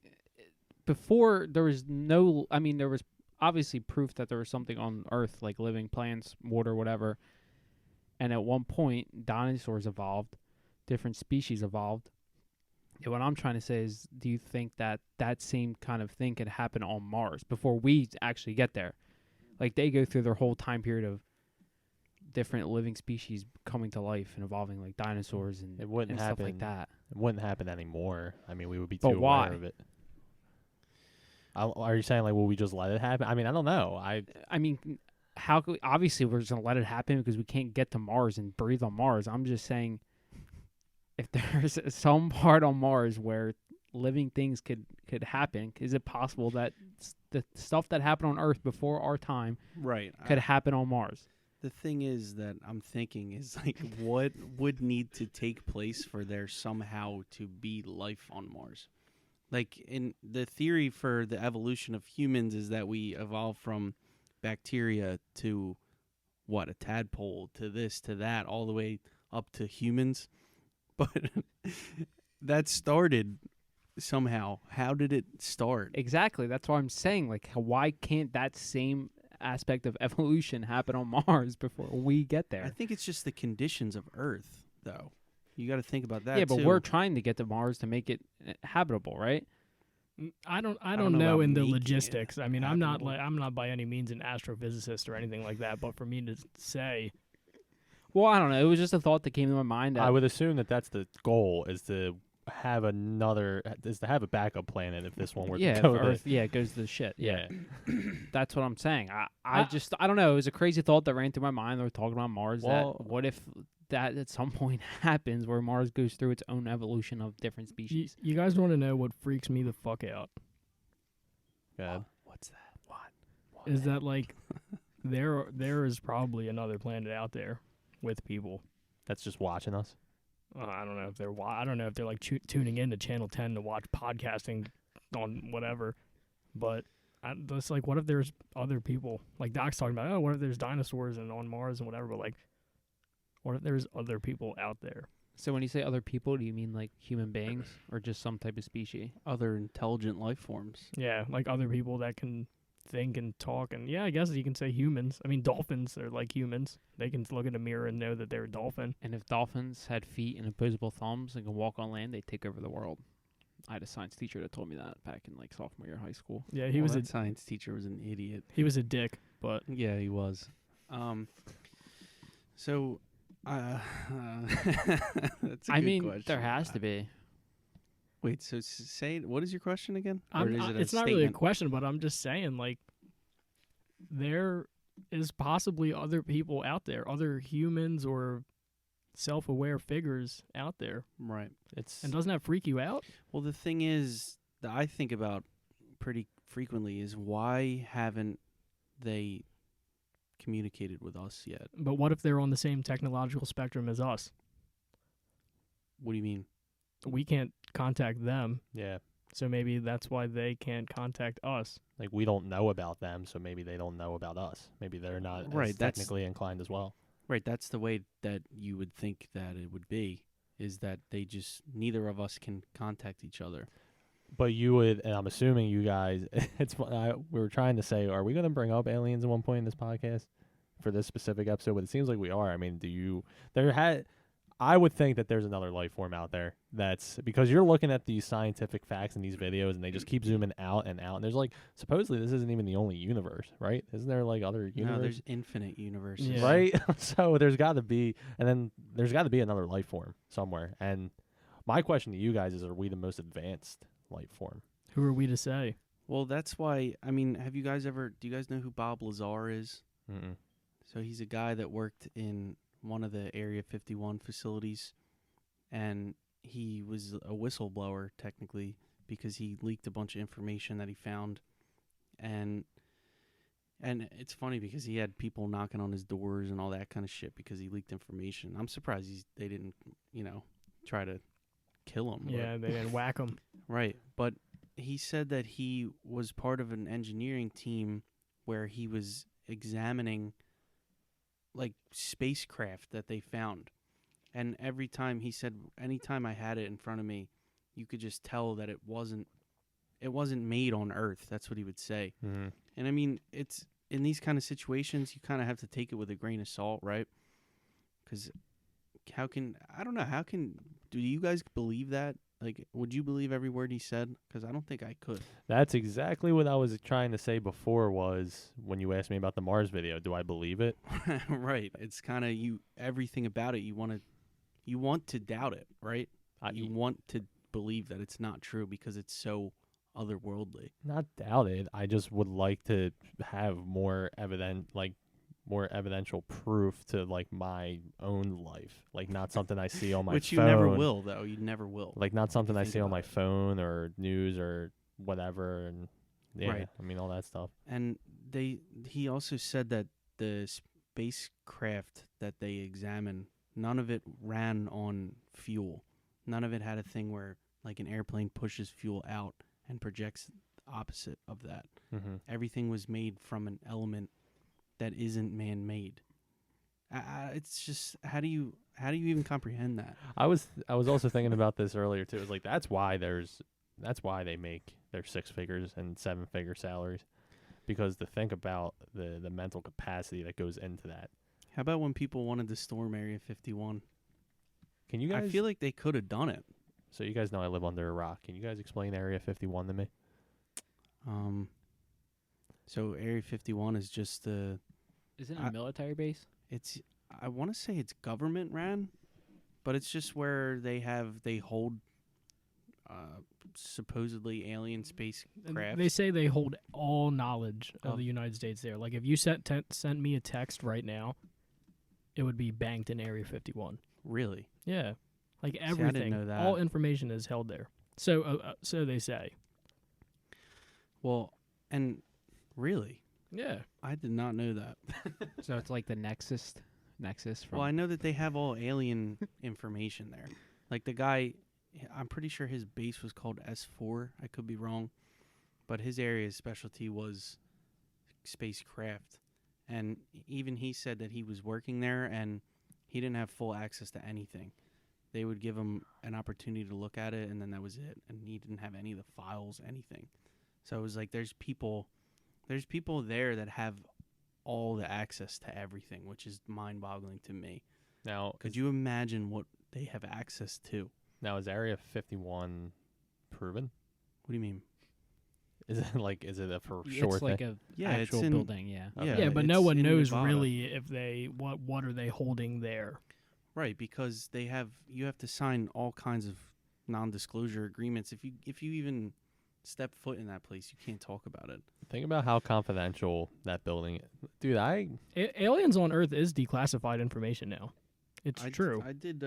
before there was no. I mean, there was obviously proof that there was something on Earth, like living plants, water, whatever. And at one point, dinosaurs evolved, different species evolved. And what I'm trying to say is, do you think that that same kind of thing could happen on Mars before we actually get there? Like, they go through their whole time period of different living species coming to life and evolving, like dinosaurs and, It wouldn't and happen. stuff like that. It wouldn't happen anymore. I mean, we would be But too why? aware of it. Are you saying like, will we just let it happen? I mean, I don't know. I mean, how could obviously we're just gonna let it happen because we can't get to Mars and breathe on Mars. I'm just saying, if there's some part on Mars where living things could happen, is it possible that the stuff that happened on Earth before our time Right. could happen on Mars? The thing is that I'm thinking is like, what would need to take place for there somehow to be life on Mars? Like, in the theory for the evolution of humans is that we evolved from bacteria to what, a tadpole, to this, to that, all the way up to humans. But that started somehow. How did it start? Exactly. That's what I'm saying. Like, why can't that same aspect of evolution happen on Mars before we get there? I think it's just the conditions of Earth, though. You got to think about that. Yeah, but too. we're trying to get to Mars to make it habitable, right? I don't don't know know about in the making it logistics. I mean, I'm not habitable. by any means an astrophysicist or anything like that, but for me to say, Well, I don't know. It was just a thought that came to my mind. I would assume that that's the goal is to have a backup planet if this one were yeah, to go if to. Earth, yeah, it goes to the shit. Yeah. That's what I'm saying. I don't know. It was a crazy thought that ran through my mind. They were talking about Mars. Well- That what if that at some point happens where Mars goes through its own evolution of different species? you guys want to know what freaks me the fuck out? God. What's that? Is that like there is probably another planet out there with people. That's just watching us. I don't know if they're like tuning in to Channel 10 to watch podcasting on whatever, but it's like, what if there's other people? Like Doc's talking about, what if there's dinosaurs and on Mars and whatever? But like, what if there's other people out there? So when you say other people, do you mean like human beings or just some type of species? Other intelligent life forms. Yeah, like other people that can think and talk. And yeah, I guess you can say humans. I mean, dolphins are like humans. They can look in a mirror and know that they're a dolphin. And if dolphins had feet and opposable thumbs and could walk on land, they'd take over the world. I had a science teacher that told me that back in like sophomore year of high school. Yeah, Well, that science teacher was an idiot. he was a dick, but Yeah, he was. So, that's a I good mean, question. there has to be. Wait, so say what is your question again? it's not really a question, but I'm just saying, like, there is possibly other people out there, other humans or self-aware figures out there. Right. And doesn't that freak you out? Well, the thing is that I think about pretty frequently is why haven't they communicated with us yet? But what if they're on the same technological spectrum as us? What do you mean? We can't contact them, Yeah. so maybe that's why they can't contact us. Like we don't know about them, so maybe they don't know about us. Maybe they're not Right, as that's- technically inclined as well. Right, that's the way that you would think that it would be, is that they just, neither of us can contact each other. But you would, and I'm assuming you guys, we were trying to say, are we going to bring up aliens at one point in this podcast for this specific episode? But it seems like we are. I mean, I would think that there's another life form out there that's, because you're looking at these scientific facts in these videos and they just keep zooming out and out. And there's like, supposedly this isn't even the only universe, right? Isn't there like other No, universes? there's infinite universes. Yeah. Right? So there's got to be, and then there's got to be another life form somewhere. And my question to you guys is, are we the most advanced life form? Who are we to say? Well, that's why, I mean, do you guys know who Bob Lazar is? Mm-mm. So he's a guy that worked in one of the Area 51 facilities, and he was a whistleblower technically because he leaked a bunch of information that he found, and it's funny because he had people knocking on his doors and all that kind of shit because he leaked information. I'm surprised they didn't, try to kill him. Yeah, they didn't whack them. Right, but he said that he was part of an engineering team where he was examining like spacecraft that they found, and every time he said, anytime I had it in front of me, you could just tell that it wasn't made on Earth. That's what he would say. Mm-hmm. And I mean, it's in these kind of situations you kind of have to take it with a grain of salt, right? Because do you guys believe that? Like, would you believe every word he said? Because I don't think I could. That's exactly what I was trying to say before, was when you asked me about the Mars video. Do I believe it? Right. It's kind of everything about it. You want to doubt it, right? You want to believe that it's not true because it's so otherworldly. Not doubt it. I just would like to have more evidential proof to like my own life, like not something I see on my Which phone. you never will, though. You never will. Like not something I think see on about my it. phone or news or whatever, and yeah, Right. I mean all that stuff. And he also said that the spacecraft that they examined, none of it ran on fuel. None of it had a thing where like an airplane pushes fuel out and projects the opposite of that. Mm-hmm. Everything was made from an element that isn't man-made. It's just, how do you even comprehend that? I was also thinking about this earlier too. It was like that's why they make their 6 figures and 7 figure salaries, because to think about the mental capacity that goes into that. How about when people wanted to storm Area 51? Can you guys? I feel like they could have done it. So you guys know I live under a rock. Can you guys explain Area 51 to me? So Area 51 is just Is it a military base? I want to say it's government ran, but it's just where they hold supposedly alien spacecraft. They say they hold all knowledge of Oh. the United States there. Like, if you sent me a text right now, it would be banked in Area 51. Really? Yeah. Like, I didn't everything. know that. All information is held there. So they say. Well, and really, Yeah. I did not know that. So it's like the Nexus from. Well, I know that they have all alien information there. Like the guy, I'm pretty sure his base was called S4. I could be wrong, but his area's specialty was spacecraft. And even he said that he was working there and he didn't have full access to anything. They would give him an opportunity to look at it, and then that was it. And he didn't have any of the files, anything. So it was like there's people There's people there that have all the access to everything, which is mind-boggling to me. Now, Could you imagine what they have access to? now is Area 51 proven? What do you mean? Is it a for sure It's like thing? a actual building, yeah. Okay. Yeah, but no it's one in knows Nevada. really if they what are they holding there. Right, because you have to sign all kinds of non-disclosure agreements. If you even step foot in that place, you can't talk about it. Think about how confidential that building is. Dude, Aliens on Earth is declassified information now. It's true. I did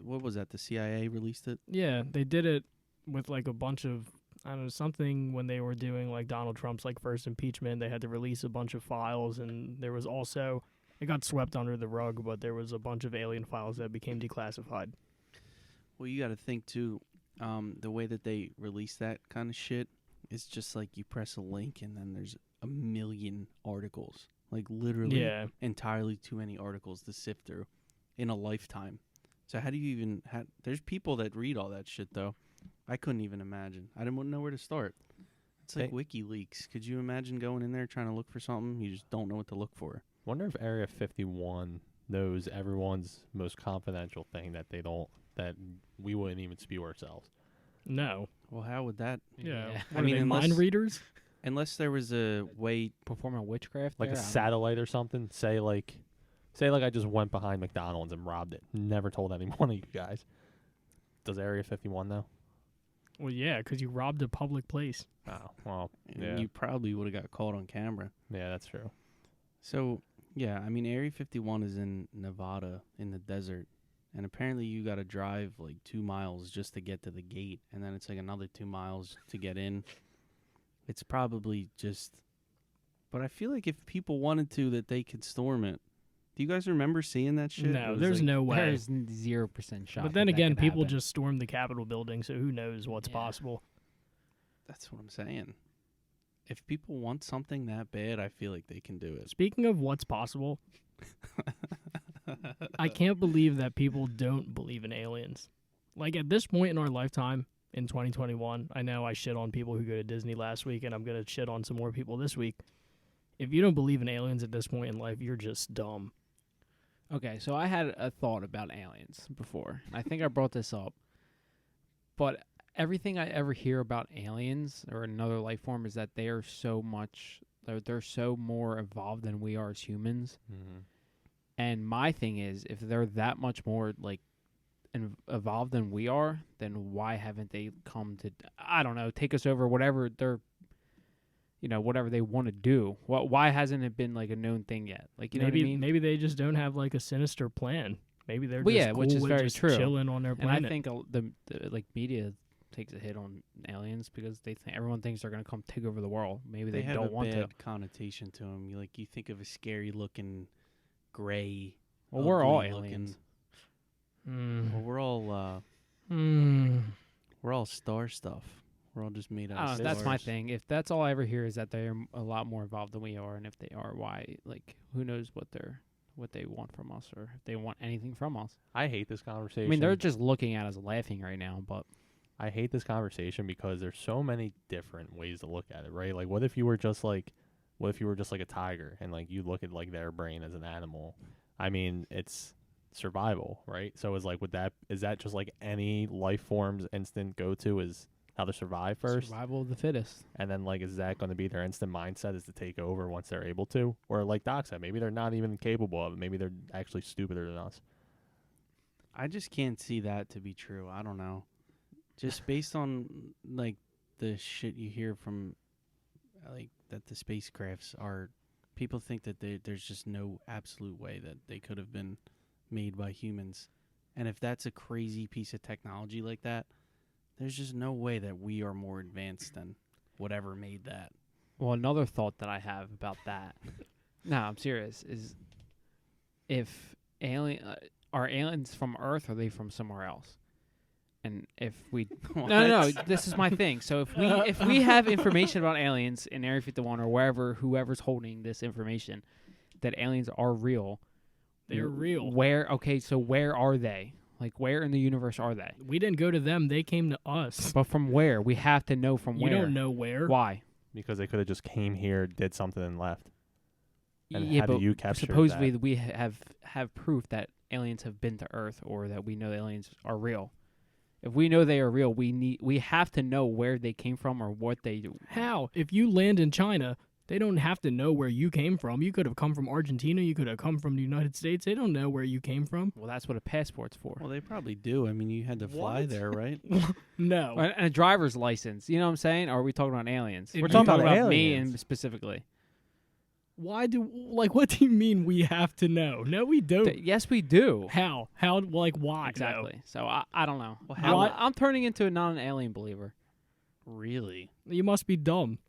what was that? The CIA released it? Yeah, they did it with like a bunch of, I don't know, something when they were doing like Donald Trump's like first impeachment. They had to release a bunch of files, and there was also, it got swept under the rug, but there was a bunch of alien files that became declassified. Well, you got to think too, the way that they release that kind of shit is just like you press a link and then there's a million articles, like literally Yeah. entirely too many articles to sift through in a lifetime. So how do you even there's people that read all that shit though. I couldn't even imagine. I didn't know where to start. It's like WikiLeaks. Could you imagine going in there trying to look for something? You just don't know what to look for. wonder if Area 51 knows everyone's most confidential thing that we wouldn't even spew ourselves. No. Well, how would that? Yeah. Yeah. What I mean, are they, unless- mind readers? Unless there was a way. Performing witchcraft Like there? a I don't know. satellite or something. Say like I just went behind McDonald's and robbed it. Never told any one of you guys. Does Area 51 know? Well, yeah, because you robbed a public place. Oh, well, And yeah. you probably would have got caught on camera. Yeah, that's true. So, yeah, I mean, Area 51 is in Nevada in the desert. And apparently you got to drive like 2 miles just to get to the gate. And then it's like another 2 miles to get in. It's probably just. But I feel like if people wanted to, that they could storm it. Do you guys remember seeing that shit? It No, was there's like- no way. There's 0% shot. But then that again, could people happen. just stormed the Capitol building, so who knows what's Yeah. possible. That's what I'm saying. If people want something that bad, I feel like they can do it. Speaking of what's possible, I can't believe that people don't believe in aliens. Like at this point in our lifetime, in 2021, I know I shit on people who go to Disney last week, and I'm going to shit on some more people this week. If you don't believe in aliens at this point in life, you're just dumb. Okay, so I had a thought about aliens before. I think I brought this up. But everything I ever hear about aliens or another life form is that they are so much, they're so more evolved than we are as humans. Mm-hmm. And my thing is, if they're that much more like evolved than we are, then why haven't they come to, I don't know, take us over, whatever they're, whatever they want to do? Why hasn't it been like a known thing yet? Like, you know what I mean? Maybe they just don't have like a sinister plan. Maybe they're Well, just yeah, cool which is with very just true. chilling on their And planet. I think the like media takes a hit on aliens because everyone thinks they're going to come take over the world. Maybe they have don't a want bad to. connotation to them. You think of a scary looking gray. Well, we're all ugly looking- aliens. Well, we're all Mm. we're all star stuff. We're all just made out of That's my stars. thing. If that's all I ever hear is that they're a lot more involved than we are, and if they are, why? Like, who knows what they want from us, or if they want anything from us? I hate this conversation. I mean, they're just looking at us laughing right now, but I hate this conversation because there's so many different ways to look at it, right? Like, what if you were just like a tiger and like you look at like their brain as an animal? I mean, it's survival, right? So is that just like any life form's instant go to is how to survive first? survival of the fittest. And then like is that going to be their instant mindset is to take over once they're able to? Or like Doc said, maybe they're not even capable of it. Maybe they're actually stupider than us. I just can't see that to be true. I don't know. Just based on like the shit you hear from like that the spacecrafts are, people think that there's just no absolute way that they could have been made by humans. And if that's a crazy piece of technology like that, there's just no way that we are more advanced than whatever made that. Well, another thought that I have about that, no, I'm serious, is if are aliens from Earth or are they from somewhere else? And if we no, this is my thing. So if we have information about aliens in Area 51 or whoever's holding this information, that aliens are real, They're real. Where are they? Like, where in the universe are they? We didn't go to them; they came to us. But from where? We have to know from You where. don't know where. Why? because they could have just came here, did something, and left. And yeah, how but do you capture supposedly that? we have proof that aliens have been to Earth, or that we know aliens are real. If we know they are real, we have to know where they came from or what they do. How? If you land in China, they don't have to know where you came from. You could have come from Argentina. You could have come from the United States. They don't know where you came from. Well, that's what a passport's for. Well, they probably do. I mean, you had to fly What? there, right? No. And a driver's license. You know what I'm saying? Or are we talking about aliens? If We're you- talking talking about about me aliens. and specifically. What do you mean we have to know? No, we don't. Yes, we do. How? Like, why? Exactly. So I don't know. Well, how- I'm turning into a non-alien believer. Really? No. You must be dumb.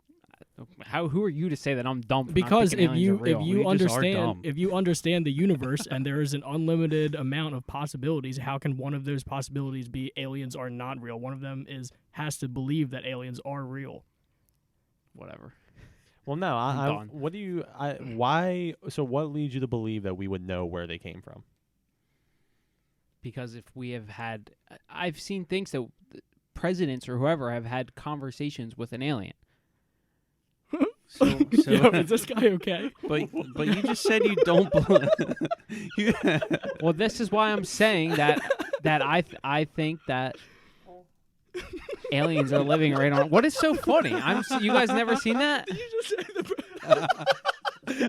Who are you to say that I'm dumb? For Because not thinking aliens are real? you We just are understand dumb. if you understand the universe and there is an unlimited amount of possibilities, how can one of those possibilities be aliens are not real? One of them has to believe that aliens are real. Whatever. Well, no. I'm done. What do you? Why? So, what leads you to believe that we would know where they came from? Because if we have had, I've seen things that presidents or whoever have had conversations with an alien. So, Yo, is this guy okay? but you just said you don't believe. Well, this is why I'm saying that I think that aliens are living right on. What is so funny? You guys never seen that?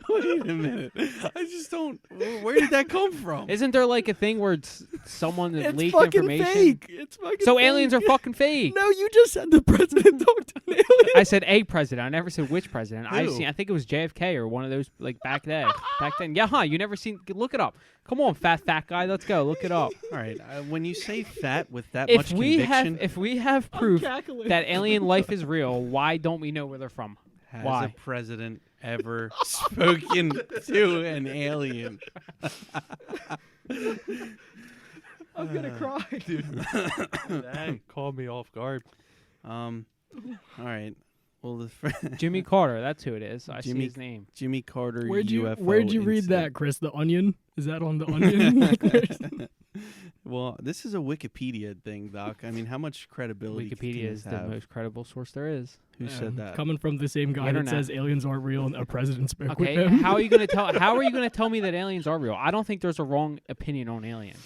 Wait a minute. I just don't. Where did that come from? Isn't there like a thing where someone has It's leaked fucking information? fake. It's fucking So fake. aliens are fucking fake. No, you just said the president talked to an alien. I said a president. I never said which president. I Who? think it was JFK or one of those like back then. Yeah, huh? You never seen? Look it up. Come on, fat guy. Let's go. Look it up. All right. When you say fat with that If much we conviction, have proof cackling. that alien life is real, why don't we know where they're from? has why? a president ever spoken to an alien? I'm gonna cry, dude. That caught me off guard. All right. Well, Jimmy Carter. That's who it is. I see Jimmy- his name. Jimmy Carter Where'd you UFO read that, incident. Chris? The Onion? Is that on the Onion? Well, this is a Wikipedia thing, Doc. I mean, how much credibility can Wikipedia this is the have? most credible source there is. Who said that? Coming from the same guy that Internet. says aliens aren't real and a president spoke Okay, with him. how are you gonna tell? How are you gonna tell me that aliens are real? I don't think there's a wrong opinion on aliens.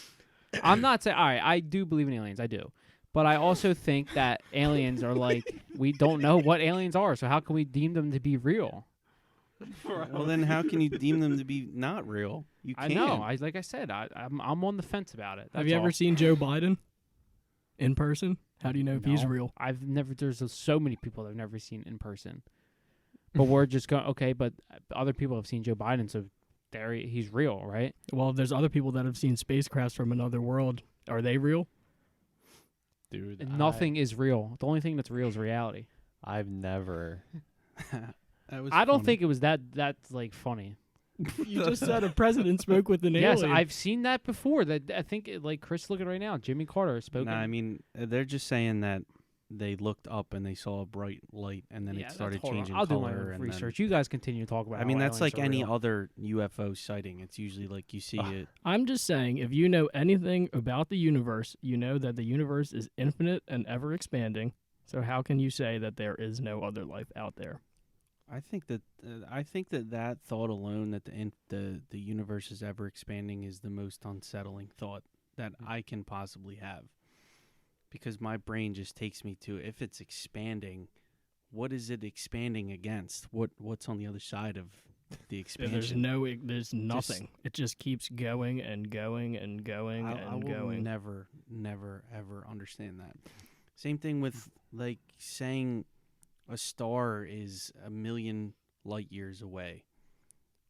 I'm not saying. All right, I do believe in aliens. I do, but I also think that aliens are like we don't know what aliens are. So how can we deem them to be real? Well, then how can you deem them to be not real? You I can't. know. Like I said, I'm on the fence about it. Have That's you ever all. seen Joe Biden in person? How do you know if he's No. real? I've never. There's so many people I've never seen in person. But we're just going okay. But other people have seen Joe Biden, so he's real, right? Well, there's other people that have seen spacecrafts from another world. Are they real? Dude, Nothing is real. The only thing that's real is reality. I've never. That was I don't funny. think it was that's like funny. You just said a president spoke with an Yes, alien. I've seen that before. That I think like Chris, look at it right now. Jimmy Carter spoke. Nah, I mean, they're just saying that they looked up and they saw a bright light, and then it started changing I'll do color. my own and research. You guys continue to talk about. I mean, how that's like aliens are any real. other UFO sighting. It's usually like you see it. I'm just saying, if you know anything about the universe, you know that the universe is infinite and ever expanding. So how can you say that there is no other life out there? I think that thought alone, that the universe is ever expanding, is the most unsettling thought that I can possibly have, because my brain just takes me to, if it's expanding, what is it expanding against? What's on the other side of the expansion? There's nothing. It just keeps going and going and going I and will going. never, ever understand that. Same thing with like saying a star is 1,000,000 light years away.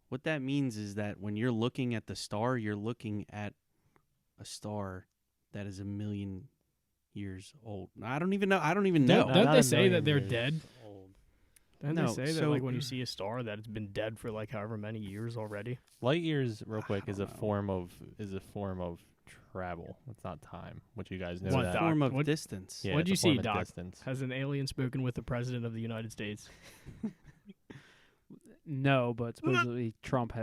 What that means is that when you're looking at the star, you're looking at a star that is 1,000,000 years old. I don't even know. Don't Not they a say million that they're years dead? old. Don't No, they say that so- like when you see a star that it's been dead for like however many years already? Light years, real quick, is a don't know. form of travel. It's not time, which you guys know What, that. Doc? Form of What- distance. Yeah, What'd it's you a form see, of Doc? distance. Has an alien spoken with the president of the United States? No, but supposedly Trump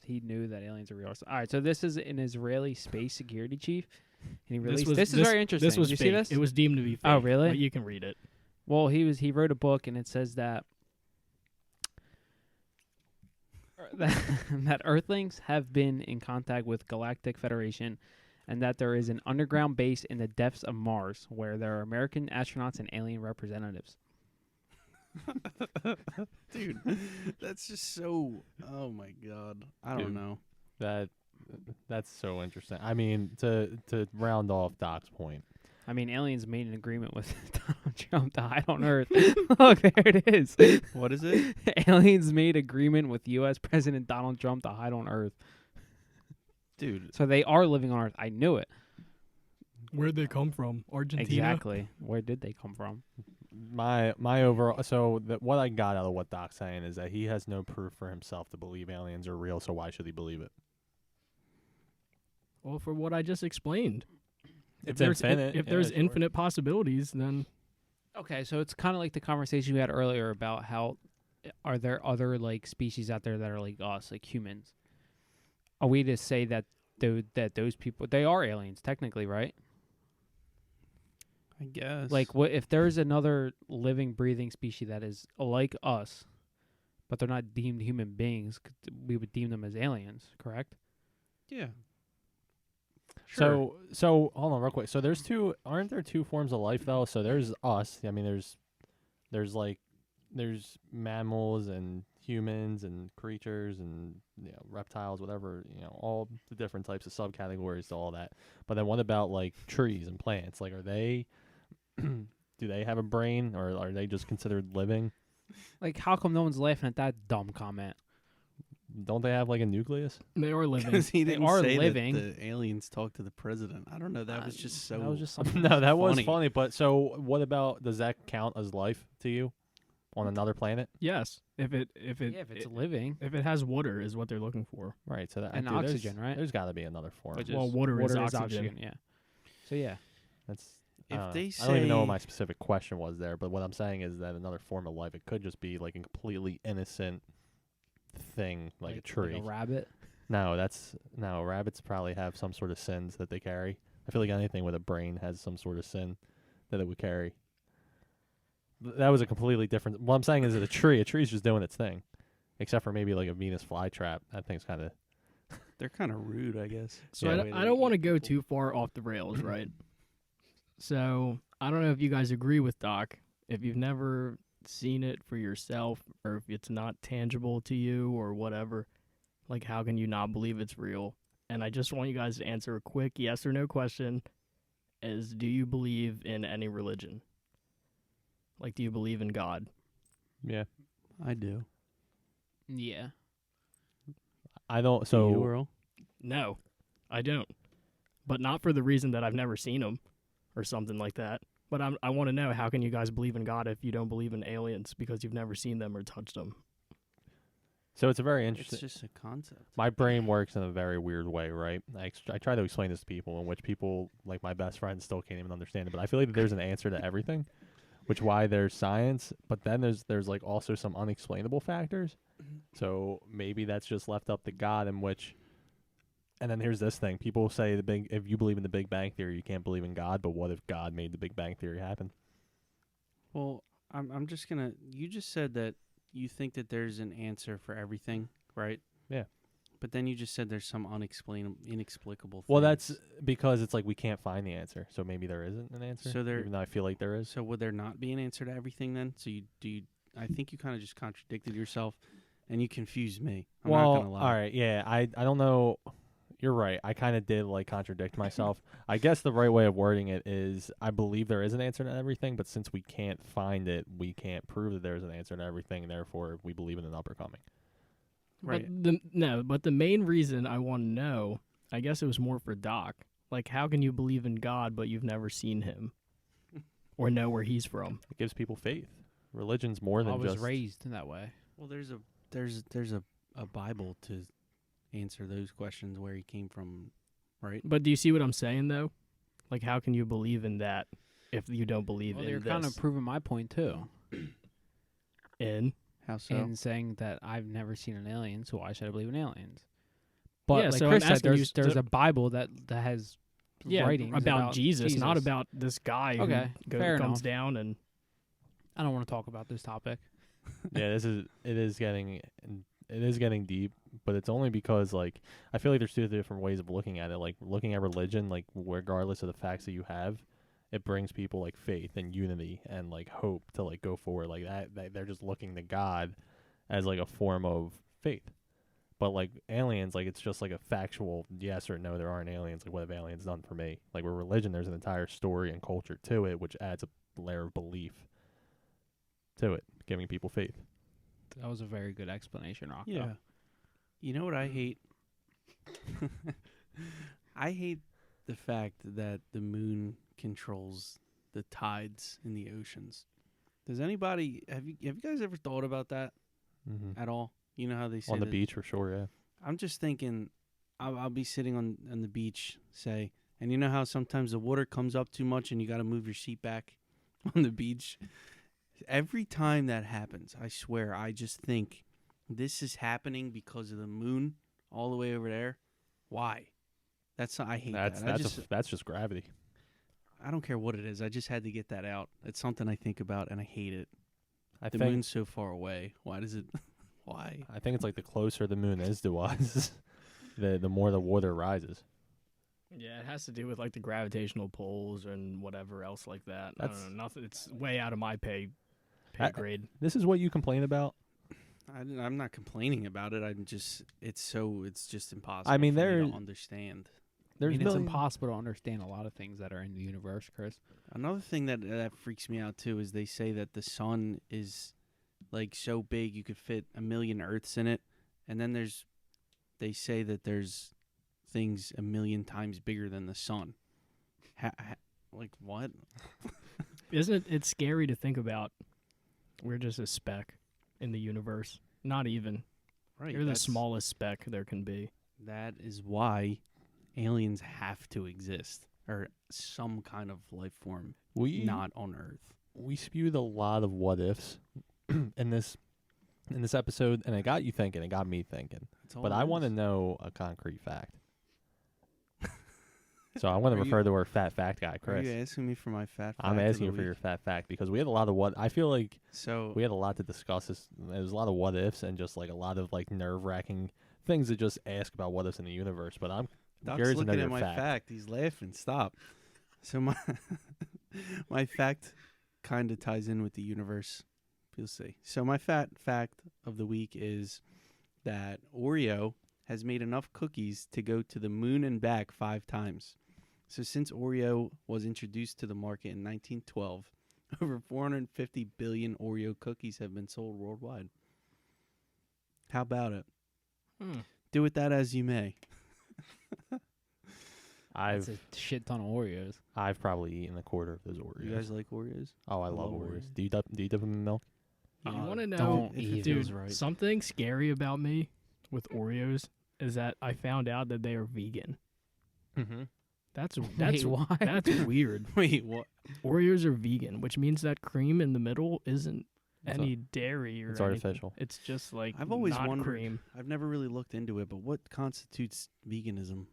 he knew that aliens are real. All right, so this is an Israeli space security chief, and he released. This is very interesting. This was Did you fake. see this? It was deemed to be fake. Oh, really? But you can read it. Well, he wrote a book, and it says that that Earthlings have been in contact with Galactic Federation, and that there is an underground base in the depths of Mars where there are American astronauts and alien representatives. Dude, that's just so. Oh my god, I don't Dude. know. That's so interesting. I mean, to round off Doc's point, I mean, aliens made an agreement with Donald Trump to hide on Earth. Look, there it is. What is it? Aliens made agreement with U.S. President Donald Trump to hide on Earth. Dude, So they are living on Earth. I knew it. Where'd they come from? Argentina? Exactly. Where did they come from? my overall, so what I got out of what Doc's saying is that he has no proof for himself to believe aliens are real. So why should he believe it? Well, for what I just explained. It's there's infinite. If Yeah, there's sure. infinite possibilities, then Okay, so it's kind of like the conversation we had earlier about how are there other like species out there that are like us, like humans? Are we to say that those people they are aliens technically, right? I guess. Like, what if there's another living, breathing species that is like us, but they're not deemed human beings? We would deem them as aliens, correct? yeah. So hold on real quick. So aren't there two forms of life though? So there's us. I mean, there's mammals and humans and creatures and reptiles, whatever, all the different types of subcategories to all that. But then what about like trees and plants? Like, are they do they have a brain, or are they just considered living? Like, how come no one's laughing at that dumb comment? Don't they have like a nucleus? they are living. Because he They didn't are say living. that the aliens talk to the president. I don't know. That was just so. That was just something. No, that was funny. funny. But so what about, does that count as life to you on another planet? Yes, if it's living. if it has water is what they're looking for. Right. So that And dude, there's- oxygen, right? There's got to be another form. Which Well, is water is oxygen. Yeah. So yeah. That's If I don't they know. I don't even know what say- my specific question was there, but what I'm saying is that another form of life, it could just be like a completely innocent thing, like a tree. Like a rabbit. No, rabbits probably have some sort of sins that they carry. I feel like anything with a brain has some sort of sin that it would carry. That was a completely different. What I'm saying is that a tree's just doing its thing, except for maybe like a Venus flytrap. That thing's kind of. They're kind of rude, I guess. So Yeah. I The don't, way I they don't want to eat go people. too far off the rails, right? So I don't know if you guys agree with Doc. If you've never seen it for yourself, or if it's not tangible to you, or whatever, like how can you not believe it's real? And I just want you guys to answer a quick yes or no question: is do you believe in any religion? Like, do you believe in God? Yeah, I do. Yeah. I don't. Do So you, Earl? No, I don't. But not for the reason that I've never seen them or something like that. But I want to know, how can you guys believe in God if you don't believe in aliens because you've never seen them or touched them? So it's a very It's interesting. just a concept. My brain works in a very weird way, right? I try to explain this to people, in which people, like my best friends, still can't even understand it. But I feel like there's an answer to everything, which why there's science. But then there's like also some unexplainable factors. So maybe that's just left up to God, in which. And then here's this thing: people say if you believe in the Big Bang Theory, you can't believe in God. But what if God made the Big Bang Theory happen? Well, I'm just gonna. You just said that you think that there's an answer for everything, right? Yeah. But then you just said there's some inexplicable. Well, things. that's because it's like we can't find the answer. So maybe there isn't an answer. So there- even though I feel like there is. So would there not be an answer to everything then? So I think you kind of just contradicted yourself, and you confused me. I'm well, not gonna lie. all right, yeah, I don't know. You're right. I kind of did like contradict myself. I guess the right way of wording it is I believe there is an answer to everything, but since we can't find it, we can't prove that there's an answer to everything. Therefore, we believe in an upper coming. Right. But the main reason I want to know, I guess it was more for Doc. Like, how can you believe in God but you've never seen him or know where he's from? It gives people faith. Religion's more than I was just raised in that way. Well, there's a Bible to answer those questions where he came from, right? But do you see what I'm saying though? Like, how can you believe in that if you don't believe Well, in you're this? kind of proving my point too, in How so? in saying that I've never seen an alien, so why should I believe in aliens? But Yeah, like so I'm Chris said, asking you there's to- a Bible that has writings about Jesus, not about this guy Okay, who fair comes enough. down and I don't want to talk about this topic. yeah. It is getting it is getting deep, but it's only because like I feel like there's two different ways of looking at it. Like looking at religion, like regardless of the facts that you have, it brings people like faith and unity and like hope to like go forward. Like that they're just looking to God as like a form of faith. But like aliens, like it's just like a factual yes or no. There aren't aliens. Like what have aliens done for me? Like with religion, there's an entire story and culture to it, which adds a layer of belief to it, giving people faith. That was a very good explanation, Rocco. Yeah. You know what I hate? I hate the fact that the moon controls the tides in the oceans. Does anybody have you guys ever thought about that Mm-hmm. at all? You know how they say On the that- beach for sure, yeah. I'm just thinking, I'll be sitting on the beach, say, and you know how sometimes the water comes up too much and you got to move your seat back on the beach. Every time that happens, I swear, I just think this is happening because of the moon all the way over there. Why? I hate that. That's just gravity. I don't care what it is. I just had to get that out. It's something I think about and I hate it. I The think moon's so far away. Why does it? Why? I think it's like the closer the moon is to us, the more the water rises. Yeah, it has to do with like the gravitational pulls and whatever else like that. I That's- don't know. Nothing. It's way out of my pay I- grade. This is what you complain about. I'm not complaining about it. I'm just it's just impossible. I mean, for me there- to understand. There's it's million- impossible to understand a lot of things that are in the universe, Chris. Another thing that freaks me out too is they say that the sun is like so big you could fit 1 million Earths in it, and then they say that there's things 1 million times bigger than the sun. Like what? Isn't it? It's scary to think about. We're just a speck in the universe. Not even. Right. You're the smallest speck there can be. That is why aliens have to exist, or some kind of life form not on Earth. We spewed a lot of what ifs in this episode, and it got you thinking. It got me thinking. That's all But it I want to is. know a concrete fact. So I want to Are you- refer to our fat fact guy, Are Chris. you asking me for my fat fact? I'm of asking the you for your week? fat fact because we had a lot of what I feel like So we had a lot to discuss. There was a lot of what ifs and just like a lot of like nerve wracking things to just ask about what ifs in the universe. But I'm Doc's curious to know looking your at my fact. fact. He's laughing. Stop. So my my fact kind of ties in with the universe. You'll see. So my fat fact of the week is that Oreo has made enough cookies to go to the moon and back 5 times. So since Oreo was introduced to the market in 1912, over 450 billion Oreo cookies have been sold worldwide. How about it? Do with that as you may. I've That's a shit ton of Oreos. I've probably eaten a quarter of those Oreos. You guys like Oreos? Oh, I love love Oreos. Oreos. Do you dip them in milk? You want to know? Don't if it eat feels Dude, right. something scary about me with Oreos is that I found out that they are vegan. Mm-hmm. That's Wait, why? that's weird. Wait, what? Oreos are vegan, which means that cream in the middle isn't It's any dairy or it's anything. artificial. It's just like I've always not wondered. cream. I've never really looked into it, but what constitutes veganism?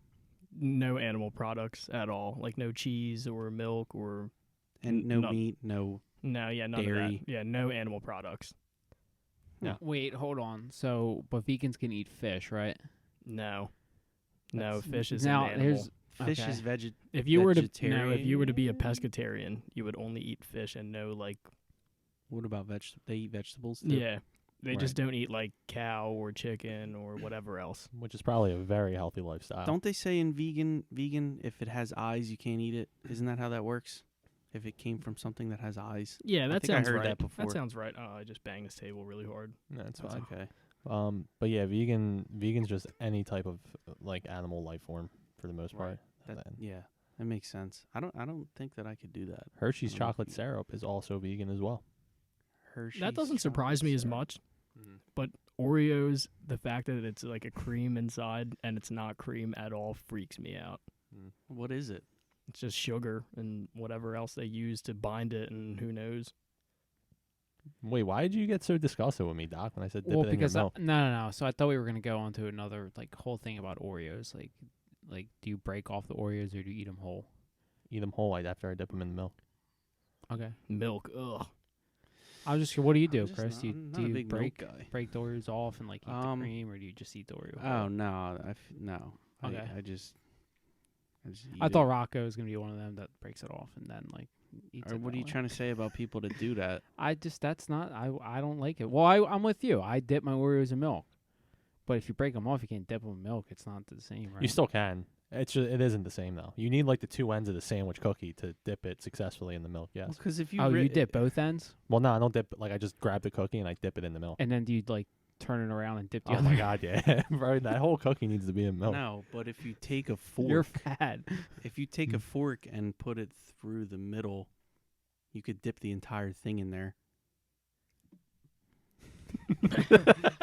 No animal products at all, like no cheese or milk or And no None. meat, no. none of Dairy. that. Yeah, no animal products. Wait, hold on. So, but vegans can eat fish, right? No, That's- fish is now an animal. there's Fish Okay. is If you were to be a vegetarian. pescatarian, you would only eat fish and no like What about They eat vegetables too? yeah. They Right. just don't eat like cow or chicken or whatever else. Which is probably a very healthy lifestyle. Don't they say in vegan, if it has eyes, you can't eat it? Isn't that how that works? If it came from something that has eyes. Yeah, that think I sounds heard right. that before. That sounds right. Oh, I just banged this table really hard. That's That's fine. Okay. But yeah, vegan's just any type of like animal life form for the most Right. part. Yeah, that makes sense. I don't think that I could do that. Hershey's I don't know if chocolate you- syrup is also vegan as well. Hershey's That doesn't surprise chocolate me as syrup. much. But Oreos, the fact that it's like a cream inside and it's not cream at all freaks me out. What is it? It's just sugar and whatever else they use to bind it, and who knows. Wait, why did you get so disgusted with me, Doc, when I said dip well, it in your because milk? no. So I thought we were gonna go on to another like whole thing about Oreos. Like, do you break off the Oreos or do you eat them whole? Eat them whole after I dip them in the milk. Okay. Milk, ugh. I'm just. What do you do, I'm just Chris? not- Do you, I'm do not a you big break milk guy. break the Oreos off and like eat the cream, or do you just eat the Oreo? Oh whole? no, no. Okay. I just eat I thought it. Rocco was gonna be one of them that breaks it off and then like eats Or it. what are that you way. trying to say about people that do that? That's not. I don't like it. Well, I'm with you. I dip my Oreos in milk, but if you break them off, you can't dip them in milk. It's not the same, right? You still can. It isn't the same though. You need like the two ends of the sandwich cookie to dip it successfully in the milk. Yes. Because if you you dip both ends, Well, no, I don't dip. Like I just grab the cookie and I dip it in the milk. and then do you like turn it around and dip the Oh other? my god, yeah, bro. That whole cookie needs to be in milk. No, but if you take a fork, You're fat. if you take a fork and put it through the middle, you could dip the entire thing in there.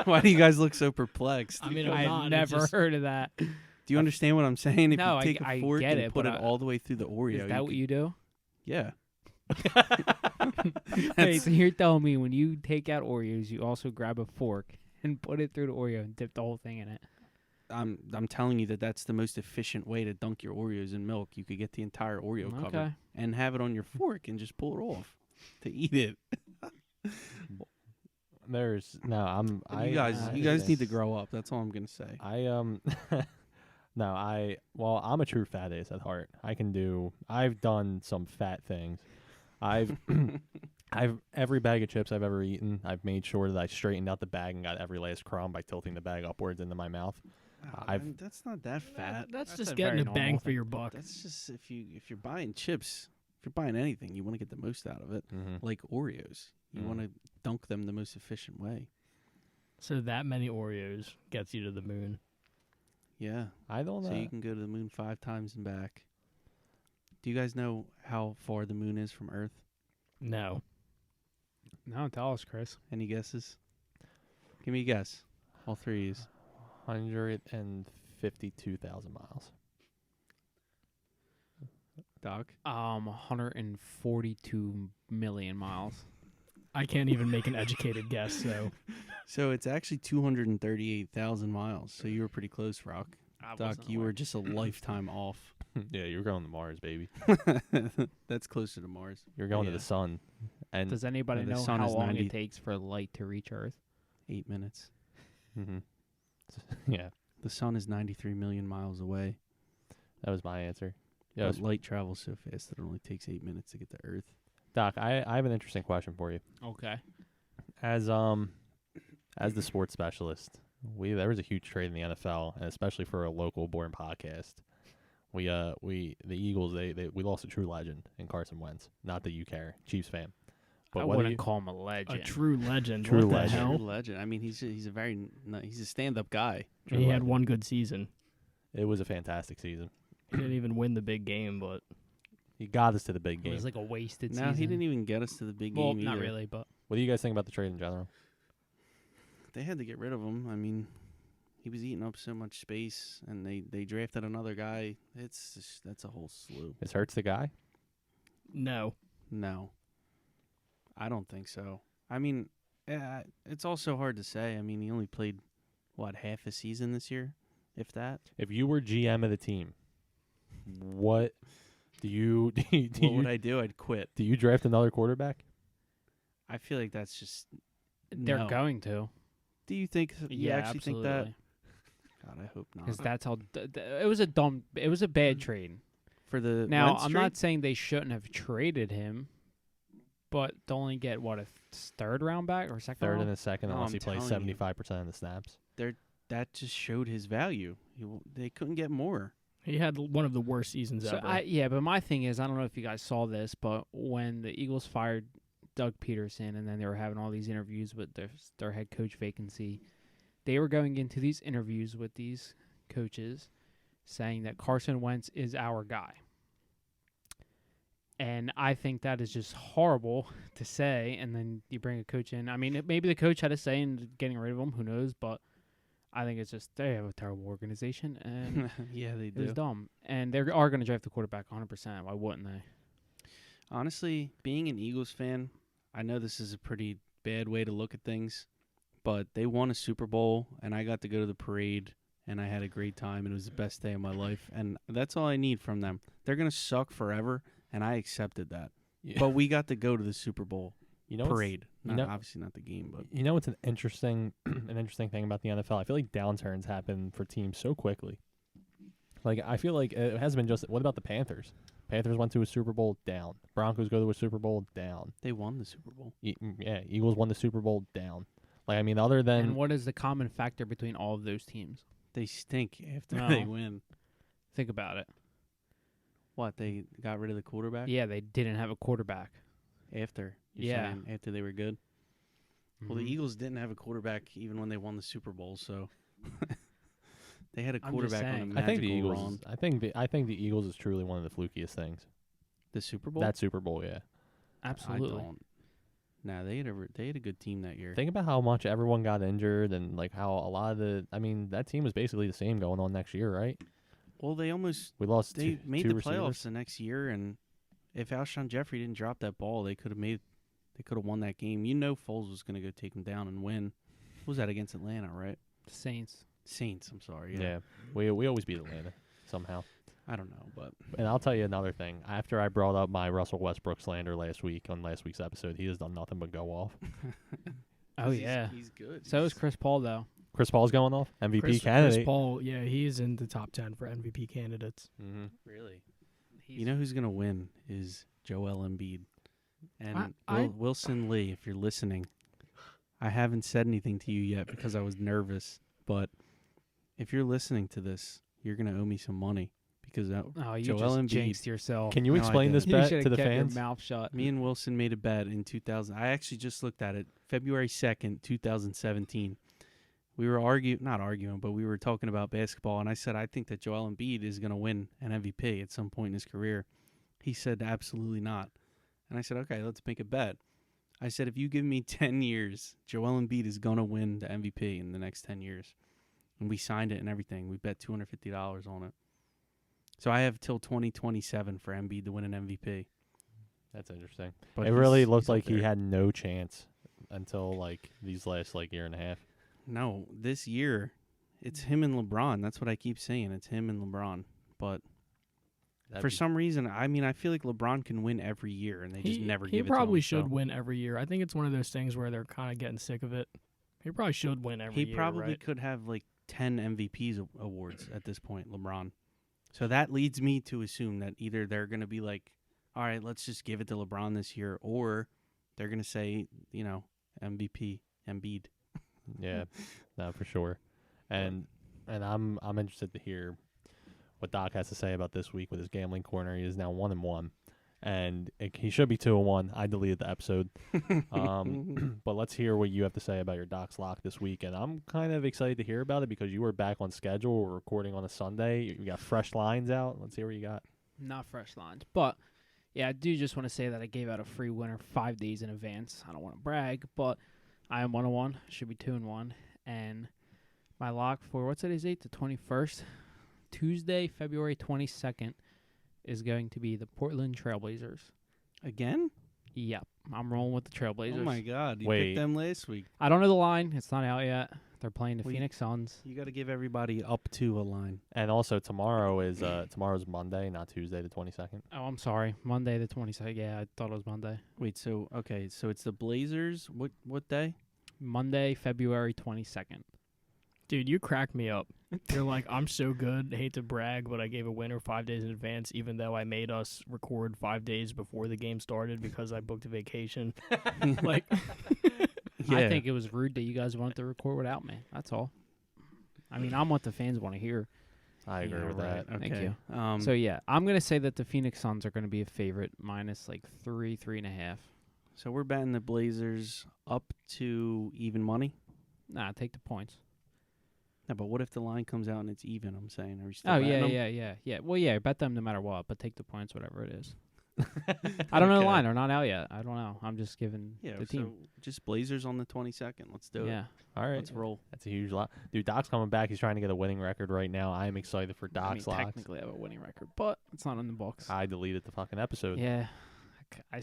Why do you guys look so perplexed? I mean, I'm I've not. never heard of that. Do you understand what I'm saying? If No, you take I a fork get and it, put but it all the way through the Oreo, Is that what you do? Yeah. Wait, so you're telling me when you take out Oreos, you also grab a fork and put it through the Oreo and dip the whole thing in it? I'm telling you that's the most efficient way to dunk your Oreos in milk. You could get the entire Oreo covered Okay. and have it on your fork and just pull it off to eat it. There's no. You guys need to grow up. That's all I'm gonna say. Well, I'm a true fat ace at heart. I've done some fat things. I've every bag of chips I've ever eaten, I've made sure that I straightened out the bag and got every last crumb by tilting the bag upwards into my mouth. That's not that fat. That's That's just a getting very a bang normal for thing. your buck. That's just if you're buying chips, if you're buying anything, you want to get the most out of it. Mm-hmm. Like Oreos, you want to dunk them the most efficient way. So that many Oreos gets you to the moon. Yeah. I don't know. So you can go to the moon 5 times and back. Do you guys know how far the moon is from Earth? No. No, tell us, Chris. Any guesses? Give me a guess. All three of you. 152,000 miles. Doc? 142 million miles. I can't even make an educated guess, so. So it's actually 238,000 miles. So you were pretty close, Rock. I Doc, wasn't you aware. were just a lifetime off. Yeah, you're going to Mars, baby. That's closer to Mars. You're going to Yeah. the sun. And Does anybody the know sun how is long 90 it takes for light to reach Earth? 8 minutes. hmm yeah, The sun is 93 million miles away. that was my answer. Yeah, But light travels so fast that it only takes 8 minutes to get to Earth. Doc, I have an interesting question for you. Okay. As the sports specialist, there was a huge trade in the NFL, and especially for a local born podcast. The Eagles we lost a true legend in Carson Wentz. Not that you care, Chiefs fan. I what do wouldn't you- call him a legend. A true legend. True what the legend. hell? True legend. I mean, he's a stand-up guy. True He had legend. one good season. It was a fantastic season. He didn't even win the big game, but He got us to the big It game. was like a wasted No, season. he didn't even get us to the big Well, game not either. really, but What do you guys think about the trade in general? They had to get rid of him. I mean, he was eating up so much space, and they drafted another guy. That's a whole slew. Is Hurts the guy? no. No, I don't think so. I mean, it's also hard to say. I mean, he only played half a season this year, if that. If you were GM of the team, what do you What would I do? I'd quit. do you draft another quarterback? I feel like that's just. they're no. going to. Do you think? You Yeah, actually absolutely. think that? God, I hope not. Because that's how it was a bad trade. For the Now, Wentz I'm trade? not saying they shouldn't have traded him, but to only get a third round back or second Third round? and a second, No, unless I'm he plays telling you. 75% of the snaps. That just showed his value. They couldn't get more. He had one of the worst seasons So ever. but my thing is, I don't know if you guys saw this, but when the Eagles fired Doug Peterson and then they were having all these interviews with their head coach vacancy, they were going into these interviews with these coaches saying that Carson Wentz is our guy. And I think that is just horrible to say, and then you bring a coach in. I mean, maybe the coach had a say in getting rid of him, who knows, but I think it's just they have a terrible organization, and Yeah, they it was do. dumb. And they are going to draft the quarterback 100%. Why wouldn't they? Honestly, being an Eagles fan, I know this is a pretty bad way to look at things, but they won a Super Bowl, and I got to go to the parade, and I had a great time, and it was the best day of my life, and that's all I need from them. They're going to suck forever, and I accepted that. Yeah. But we got to go to the Super Bowl You know what's- parade. Not know- obviously not the game, but You know, it's an interesting thing about the NFL. I feel like downturns happen for teams so quickly. Like, I feel like it hasn't been just. What about the Panthers? Panthers went to a Super Bowl, down. Broncos go to a Super Bowl, down. they won the Super Bowl. Yeah, Eagles won the Super Bowl, down. Like, I mean, other than And what is the common factor between all of those teams? They stink after No. they win. Think about it. What, they got rid of the quarterback? Yeah, they didn't have a quarterback. After. You're Yeah. saying after they were good? Well, the Mhm. Eagles didn't have a quarterback even when they won the Super Bowl, so they had a I'm just quarterback on a saying. magical I think the Eagles. run. I think the Eagles is truly one of the flukiest things. The Super Bowl? That Super Bowl, yeah. Absolutely. I don't. Nah, they had a good team that year. Think about how much everyone got injured and like how a lot of the. I mean, that team was basically the same going on next year, right? Well, they We lost. they two, made two the receivers. playoffs the next year, and if Alshon Jeffrey didn't drop that ball, they could have won that game. You know, Foles was going to go take them down and win. What was that against Atlanta, right? Saints. Saints. I'm sorry. Yeah, we always beat Atlanta somehow. I don't know, but And I'll tell you another thing. After I brought up my Russell Westbrook slander last week on last week's episode, he has done nothing but go off. Oh, yeah. he's good. So is Chris Paul, though. Chris Paul's going off, MVP Chris candidate. Paul, yeah, he's in the top 10 for MVP candidates. Mm-hmm. Really. You know who's gonna win is Joel Embiid and I- Wilson Lee. If you're listening, I haven't said anything to you yet because I was nervous. But if you're listening to this, you're gonna owe me some money because Oh, you Joel just Embiid. jinxed yourself. Can you No, I explain this You bet should to have the kept fans? your mouth shut. me and Wilson made a bet in 2000. I actually just looked at it, February 2nd, 2017. We were not arguing, but we were talking about basketball, and I said I think that Joel Embiid is going to win an MVP at some point in his career. He said absolutely not. And I said, okay, let's make a bet. I said, if you give me 10 years, Joel Embiid is going to win the MVP in the next 10 years. And we signed it and everything. We bet $250 on it. So I have till 2027 for Embiid to win an MVP. That's interesting. But It really he's looked up like he there. had no chance until like these last like year and a half. No, this year, it's him and LeBron. That's what I keep saying. It's him and LeBron. But for some reason, I mean, I feel like LeBron can win every year, and they just never He give it to him. probably should so. win every year. I think it's one of those things where they're kind of getting sick of it. He probably should win every He year. probably right? could have like 10 MVPs awards at this point, LeBron. So that leads me to assume that either they're going to be like, all right, let's just give it to LeBron this year, or they're going to say, MVP, Embiid. Yeah, no, for sure. And I'm interested to hear what Doc has to say about this week with his gambling corner. He is now 1-1, and he should be 2-1. I deleted the episode. But let's hear what you have to say about your Doc's lock this week. And I'm kind of excited to hear about it because you were back on schedule. We're recording on a Sunday. You got fresh lines out. Let's hear what you got. Not fresh lines. But, yeah, I do just want to say that I gave out a free winner 5 days in advance. I don't want to brag, but I am 1-1. Should be 2-1. And my lock for, what's today's date? The 21st. Tuesday, February 22nd, is going to be the Portland Trailblazers. Again? Yep. I'm rolling with the Trailblazers. Oh, my God. You Wait. picked them last week. I don't know the line. It's not out yet. They're playing the Well, Phoenix Suns. You got to give everybody up to a line. And also tomorrow's Monday, not Tuesday the 22nd. Oh, I'm sorry. Monday the 22nd. Yeah, I thought it was Monday. Wait, so it's the Blazers. What day? Monday, February 22nd. Dude, you crack me up. You're like, I'm so good. Hate to brag, but I gave a winner 5 days in advance, even though I made us record 5 days before the game started because I booked a vacation. Like, I think it was rude that you guys wanted to record without me. That's all. I mean, I'm what the fans want to hear. I agree Yeah, with right. that. Okay. Thank you. So, yeah, I'm going to say that the Phoenix Suns are going to be a favorite, minus like 3.5. So we're betting the Blazers up to even money. Nah, take the points. Yeah, but what if the line comes out and it's even? I'm saying, are you still Oh, betting yeah, them? yeah. Well, yeah, bet them no matter what, but take the points, whatever it is. I don't know the Okay. line. They're not out yet. I don't know. I'm just giving Yeah, the team. so just Blazers on the 22nd. Let's do Yeah. it. All right. Let's roll. That's a huge lot. Dude, Doc's coming back. He's trying to get a winning record right now. I am excited for I mean, Doc's locks. technically I have a winning record, but it's not in the books. I deleted the fucking episode. Yeah.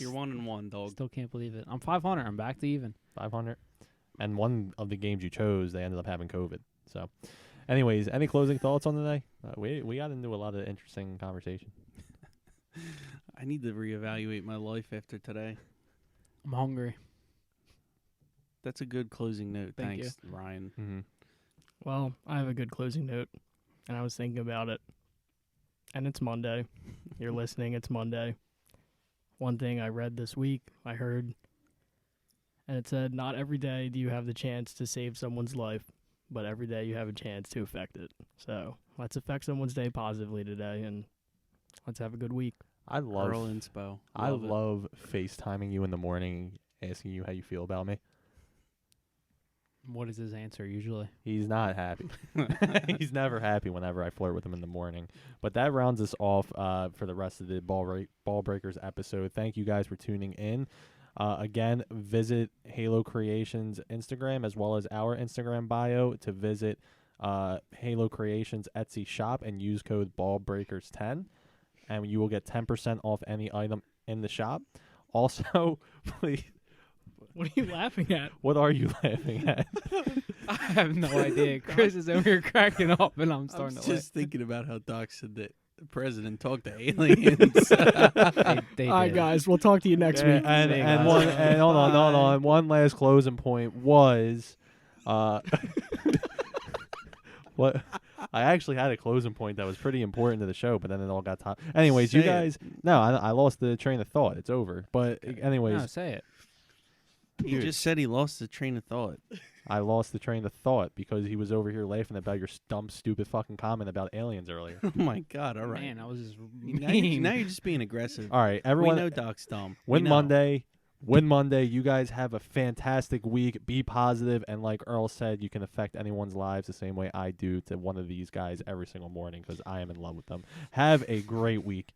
You're 1-1, dog. Still can't believe it. I'm 500. I'm back to even. 500. And one of the games you chose, they ended up having COVID. So, anyways, any closing thoughts on today? We got into a lot of interesting conversation. I need to reevaluate my life after today. I'm hungry. That's a good closing note. Thank Thanks, Ryan. Mm-hmm. Well, I have a good closing note, and I was thinking about it. And it's Monday. You're listening, it's Monday. One thing I read this week, I heard, and it said, not every day do you have the chance to save someone's life, but every day you have a chance to affect it. So let's affect someone's day positively today, and let's have a good week. I love Earl Inspo. I Love it. love FaceTiming you in the morning, asking you how you feel about me. What is his answer usually? He's not happy. He's never happy whenever I flirt with him in the morning. But that rounds us off for the rest of the Ball Breakers episode. Thank you guys for tuning in. Again, visit Halocreations Instagram as well as our Instagram bio to visit Halocreations Etsy shop and use code BallBreakers10, and you will get 10% off any item in the shop. Also, please. What are you laughing at? What are you laughing at? I have no idea. Chris is over here cracking up, and I'm I'm starting to just thinking about how Doc said that the president talked to aliens. They All right, did. guys, we'll talk to you next week. And Hey, and guys. hold on. One last closing point was, what I actually had a closing point that was pretty important to the show, but then it all got top. Anyways, you Say it. guys, no, I lost the train of thought. It's over. But anyways, No, say it. He just said he lost the train of thought. I lost the train of thought because he was over here laughing about your dumb, stupid fucking comment about aliens earlier. Oh my God! All right. Man, I was just Now mean. you're just being aggressive. All right, We everyone. know Doc's dumb. Win We know. Monday. Win Monday. You guys have a fantastic week. Be positive, and like Earl said, you can affect anyone's lives the same way I do to one of these guys every single morning because I am in love with them. Have a great week.